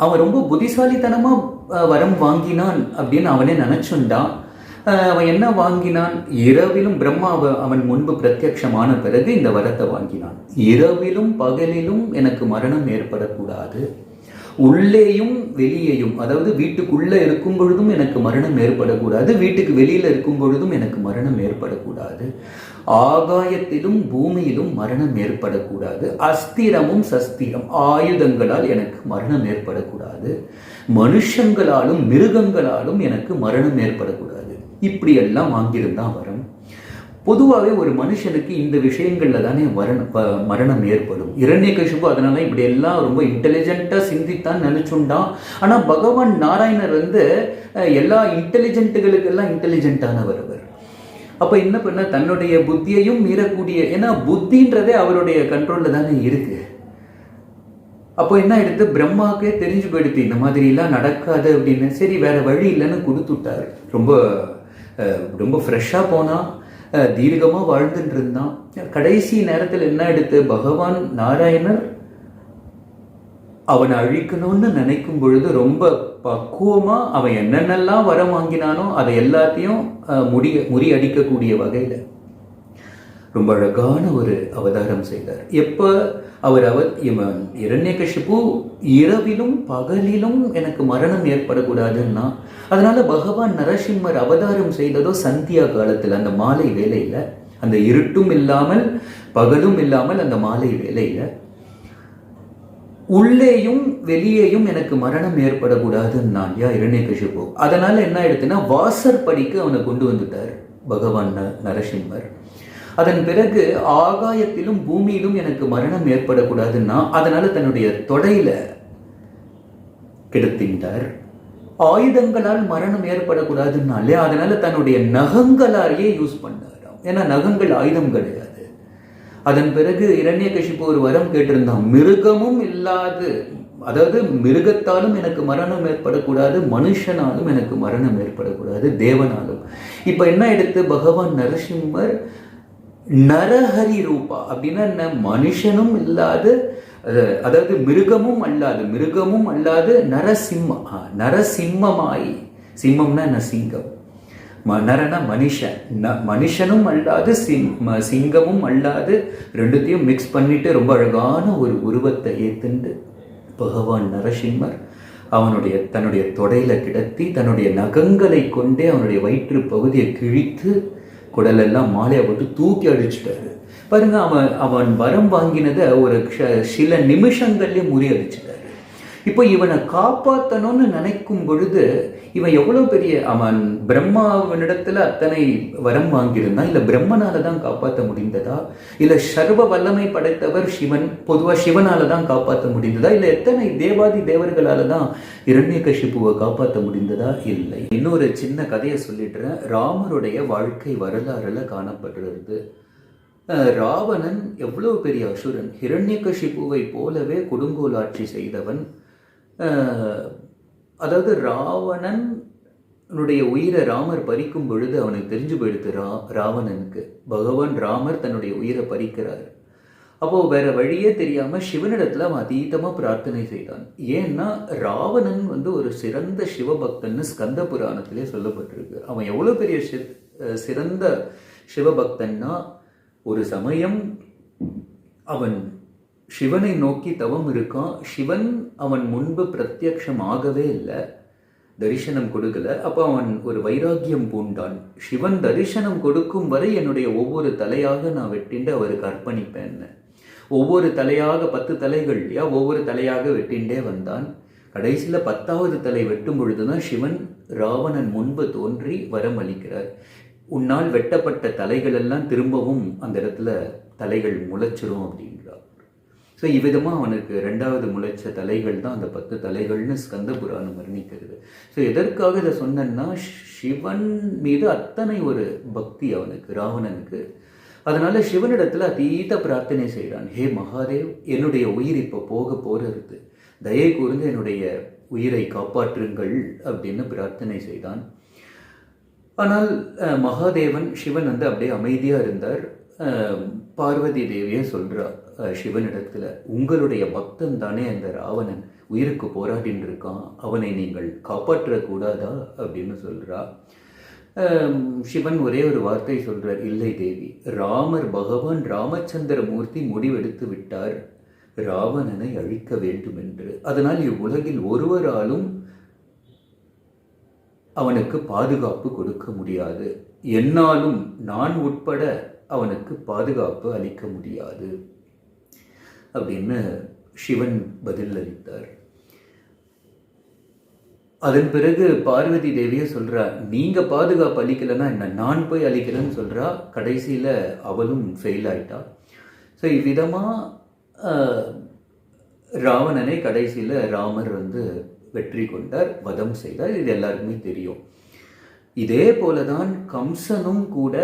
அவன் ரொம்ப புத்திசாலித்தனமா வரம் வாங்கினான் அப்படின்னு அவனே நினைச்சுண்டான். அவன் என்ன வாங்கினான்? இரவிலும் பிரம்மா அவன் முன்பு பிரத்யட்சமான பிறகு இந்த வரத்தை வாங்கினான். இரவிலும் பகலிலும் எனக்கு மரணம் ஏற்படக்கூடாது, உள்ளேயும் வெளியேயும், அதாவது வீட்டுக்குள்ள இருக்கும் பொழுதும் எனக்கு மரணம் ஏற்படக்கூடாது, வீட்டுக்கு வெளியில இருக்கும் பொழுதும் எனக்கு மரணம் ஏற்படக்கூடாது, ஆகாயத்திலும் பூமியிலும் மரணம் ஏற்படக்கூடாது, அஸ்திரமும் சஸ்திரம் ஆயுதங்களால் எனக்கு மரணம் ஏற்படக்கூடாது, மனுஷங்களாலும் மிருகங்களாலும் எனக்கு மரணம் ஏற்படக்கூடாது. இப்படியெல்லாம் வாங்கியிருந்தான் வரம். பொதுவாகவே ஒரு மனுஷனுக்கு இந்த விஷயங்கள்ல தானே மரணம் ஏற்படும். இரண்யகசிபு அதனால இப்படி எல்லாம் ரொம்ப இன்டெலிஜென்ட்டா சிந்தித்தான் நினைச்சுண்டான். ஆனா பகவான் நாராயணர் எல்லா இன்டெலிஜென்ட்டுகளுக்கெல்லாம் இன்டெலிஜென்ட்டானவர் அவர். அப்ப என்ன பண்ண, தன்னுடைய புத்தியையும் மீறக்கூடிய, ஏன்னா புத்தின்றதே அவருடைய கண்ட்ரோல்ல தானே இருக்கு. அப்போ என்ன எடுத்து பிரம்மாவுக்கே தெரிஞ்சு போயிடுத்து இந்த மாதிரி எல்லாம் நடக்காது அப்படின்னு. சரி வேற வழி இல்லைன்னு கொடுத்துட்டார். ரொம்ப ரொம்ப ஃப்ரெஷ்ஷா போனா, தீர்க்கமா வாழ்ந்துட்டு இருந்தான். கடைசி நேரத்தில் என்ன எடுத்து பகவான் நாராயணர் அவனை அழிக்கணும்னு நினைக்கும் பொழுது ரொம்ப பக்குவமா அவன் என்னென்னலாம் வரம் வாங்கினானோ அதை எல்லாத்தையும் முறியடிக்கக்கூடிய வகையில ரொம்ப அழகான ஒரு அவதாரம் செய்தார். எப்ப இவன் இரண்யகசிபு இரவிலும் பகலிலும் எனக்கு மரணம் ஏற்படக்கூடாதுன்னா, அதனால பகவான் நரசிம்மர் அவதாரம் செய்ததோ சந்தியா காலத்தில், அந்த மாலை வேலையில, அந்த இருட்டும் இல்லாமல் பகலும் இல்லாமல் அந்த மாலை வேலையில, உள்ளேயும் வெளியேயும் எனக்கு மரணம் ஏற்படக்கூடாதுன்னா இரண்யகசிபு. அதனால என்ன ஆயிடுச்சுன்னா வாசற்படிக்கு அவனை கொண்டு வந்துட்டார் பகவான் நரசிம்மர். அதன் பிறகு ஆகாயத்திலும் பூமியிலும் எனக்கு மரணம் ஏற்படக்கூடாதுன்னா அதனால தன்னுடைய தொடையில கிடத்தின்றார். ஆயுதங்களால் மரணம் ஏற்படக்கூடாதுன்னாலே அதனால தன்னுடைய நகங்களாலேயே யூஸ் பண்ணார். ஏன்னா நகங்கள் ஆயுதம் கிடையாது. அதன் பிறகு இரண்யகசிபு ஒரு வரம் கேட்டிருந்தான், மிருகமும் இல்லாது, அதாவது மிருகத்தாலும் எனக்கு மரணம் ஏற்படக்கூடாது, மனுஷனாலும் எனக்கு மரணம் ஏற்படக்கூடாது, தேவனாலும். இப்ப என்ன எடுத்து பகவான் நரசிம்மர் நரஹரி ரூபா அப்படின்னா என்ன, மனுஷனும் இல்லாது, அதாவது மிருகமும் அல்லாது நரசிம்மமாய், சிம்மம்னா என்ன, சிங்கம், நரன மனுஷன், மனுஷனும் அல்லாது சிங்கமும் அல்லாது, ரெண்டுத்தையும் மிக்ஸ் பண்ணிட்டு ரொம்ப அழகான ஒரு உருவத்தை ஏத்துண்டு பகவான் நரசிம்மர் தன்னுடைய தொடையில கிடத்தி தன்னுடைய நகங்களை கொண்டே அவனுடைய வயிற்று பகுதியை கிழித்து குடலெல்லாம் மாலையை போட்டு தூக்கி அடிச்சுட்டாரு. பாருங்க, அவன் வரம் வாங்கினதை ஒரு சில நிமிஷங்கள்லயே முறியடிச்சுட்டாரு. இப்போ இவனை காப்பாற்றணும்னு நினைக்கும் பொழுது இவன் எவ்வளவு பெரிய, அவன் பிரம்மாவனிடத்துல அத்தனை வரம் வாங்கியிருந்தான். இல்ல பிரம்மனால தான் காப்பாற்ற முடிந்ததா, இல்ல சர்வ வல்லமை படைத்தவர் சிவன், பொதுவா சிவனால தான் காப்பாற்ற முடிந்ததா, இல்ல எத்தனை தேவாதி தேவர்களால தான் இரண்யகசிபுவை காப்பாற்ற முடிந்ததா? இல்லை. இன்னொரு சின்ன கதையை சொல்லிடுறேன். ராமருடைய வாழ்க்கை வரலாறுல காணப்படுறது. ராவணன் எவ்வளவு பெரிய அசுரன். இரண்யகசிபுவை போலவே கொடுங்கோலாட்சி செய்தவன். அதாவது ராவணனுடைய உயிரை ராமர் பறிக்கும் பொழுது அவனுக்கு தெரிஞ்சு போயிடுது ராவணனுக்கு பகவான் ராமர் தன்னுடைய உயிரை பறிக்கிறார். அப்போ வேற வழியே தெரியாம சிவனிடத்துல அவன் அதீதமா பிரார்த்தனை செய்தான். ஏன்னா ராவணன் ஒரு சிறந்த சிவபக்தன்னு ஸ்கந்த புராணத்திலே சொல்லப்பட்டிருக்கு. அவன் எவ்வளவு பெரிய சிறந்த சிவபக்தன்னா, ஒரு சமயம் அவன் சிவனை நோக்கி தவம் இருக்கான். சிவன் அவன் முன்பு பிரத்யக்ஷம் ஆகவே இல்லை, தரிசனம் கொடுக்கல. அப்போ அவன் ஒரு வைராக்கியம் பூண்டான். சிவன் தரிசனம் கொடுக்கும் வரை என்னுடைய ஒவ்வொரு தலையாக நான் வெட்டிண்டு அவருக்கு அர்ப்பணிப்பேன். ஒவ்வொரு தலையாக 10 தலைகள் இல்லையா, ஒவ்வொரு தலையாக வெட்டிண்டே வந்தான். கடைசியில் 10வது தலை வெட்டும் பொழுதுதான் சிவன் ராவணன் முன்பு தோன்றி வரம் அளிக்கிறார். உன்னால் வெட்டப்பட்ட தலைகள் எல்லாம் திரும்பவும் அந்த இடத்துல தலைகள் முளைச்சிரும் அப்படிங்கிறார். ஸோ இவ்விதமாக அவனுக்கு 2வது முளைச்ச தலைகள் தான் அந்த 10 தலைகள்னு ஸ்கந்த புராணம் வர்ணிக்கிறது. ஸோ எதற்காக இதை சொன்னா, சிவன் மீது அத்தனை ஒரு பக்தி அவனுக்கு, ராவணனுக்கு. அதனால சிவனிடத்துல அதீத பிரார்த்தனை செய்கிறான். ஹே மகாதேவ், என்னுடைய உயிர் இப்போ போகிறது, தயை கூர்ந்து என்னுடைய உயிரை காப்பாற்றுங்கள் அப்படின்னு பிரார்த்தனை செய்தான். ஆனால் மகாதேவன் சிவன் அப்படியே அமைதியா இருந்தார். பார்வதி தேவியே சொல்றா சிவனிடத்துல, உங்களுடைய பக்தன் தானே அந்த ராவணன், உயிருக்கு போராடின்னு இருக்கான், அவனை நீங்கள் காப்பாற்றக்கூடாதா அப்படின்னு சொல்றா. சிவன் ஒரே ஒரு வார்த்தை சொல்றார், இல்லை தேவி, ராமர் பகவான் ராமச்சந்திர மூர்த்தி முடிவெடுத்து விட்டார் ராவணனை அழிக்க வேண்டும் என்று. அதனால் இவ்வுலகில் ஒருவராலும் அவனுக்கு பாதுகாப்பு கொடுக்க முடியாது, என்னாலும் நான் உட்பட அவனுக்கு பாதுகாப்பு அளிக்க முடியாது அப்படின்னு சிவன் பதில் அளித்தார். அதன் பிறகு பார்வதி தேவியை சொல்றா, நீங்க பாதுகாப்பு அளிக்கலைன்னா என்ன, நான் போய் அளிக்கிறேன்னு சொல்றா. கடைசியில அவளும் ஃபெயில் ஆயிட்டா. ஸோ இவ்விதமா ராவணனை கடைசியில ராமர் வெற்றி கொண்டார், வதம் செய்தார். இது எல்லாருக்குமே தெரியும். இதே போலதான் கம்சனும் கூட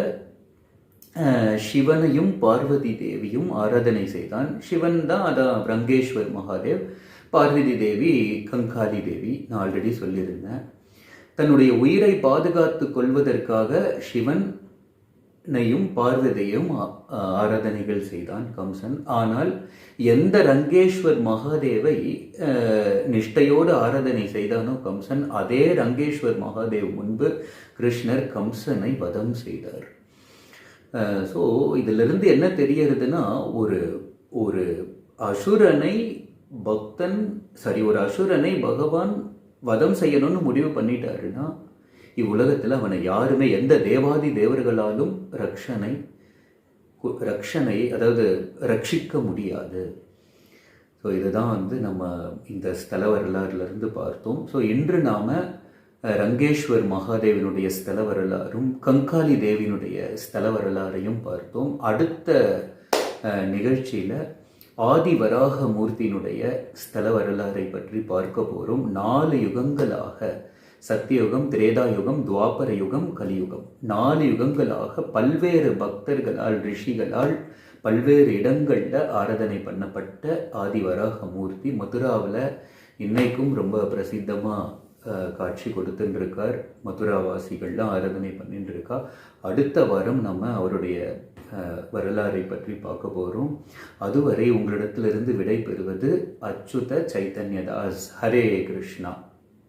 சிவனையும் பார்வதி தேவியும் ஆராதனை செய்தான். சிவன் தான் அதான் ரங்கேஸ்வர் மகாதேவ், பார்வதி தேவி கங்காளி தேவி. நான் ஆல்ரெடி சொல்லியிருந்தேன். தன்னுடைய உயிரை பாதுகாத்து கொள்வதற்காக சிவனையும் பார்வதியையும் ஆராதனைகள் செய்தான் கம்சன். ஆனால் எந்த ரங்கேஸ்வர் மகாதேவை நிஷ்டையோடு ஆராதனை செய்தானோ கம்சன், அதே ரங்கேஸ்வர் மகாதேவ் முன்பு கிருஷ்ணர் கம்சனை வதம் செய்தார். ஸோ இதிலிருந்து என்ன தெரியறதுன்னா, ஒரு அசுரனை ஒரு அசுரனை பகவான் வதம் செய்யணும்னு முடிவு பண்ணிட்டாருன்னா, இவ்வுலகத்தில் அவனை யாருமே எந்த தேவாதி தேவர்களாலும் ரக்ஷனை அதாவது ரட்சிக்க முடியாது. ஸோ இதுதான் நம்ம இந்த ஸ்தல வரலாறுலேருந்து பார்த்தோம். ஸோ இன்று நாம் ரங்கேஸ்வர் மகாதேவனுடைய ஸ்தல வரலாறும் கங்காளி தேவியினுடைய ஸ்தல வரலாறையும் பார்த்தோம். அடுத்த நிகழ்ச்சியில் ஆதி வராக மூர்த்தியினுடைய ஸ்தல வரலாறை பற்றி பார்க்க போகிறோம். 4 யுகங்களாக, சத்தியுகம், திரேதாயுகம், துவாபர யுகம், கலியுகம், 4 யுகங்களாக பல்வேறு பக்தர்களால், ரிஷிகளால் பல்வேறு இடங்களில் ஆராதனை பண்ணப்பட்ட ஆதி வராக மூர்த்தி மதுராவில் இன்னைக்கும் ரொம்ப பிரசித்தமாக காட்சி கொடுத்துருக்கார். மதுராவாசிகள்லாம் ஆராதனை பண்ணிட்டு இருக்கா. அடுத்த வாரம் நம்ம அவருடைய வரலாறை பற்றி பார்க்க போகிறோம். அதுவரை உங்களிடத்திலிருந்து விடை பெறுவது அச்சுத சைத்தன்யதாஸ். ஹரே கிருஷ்ணா.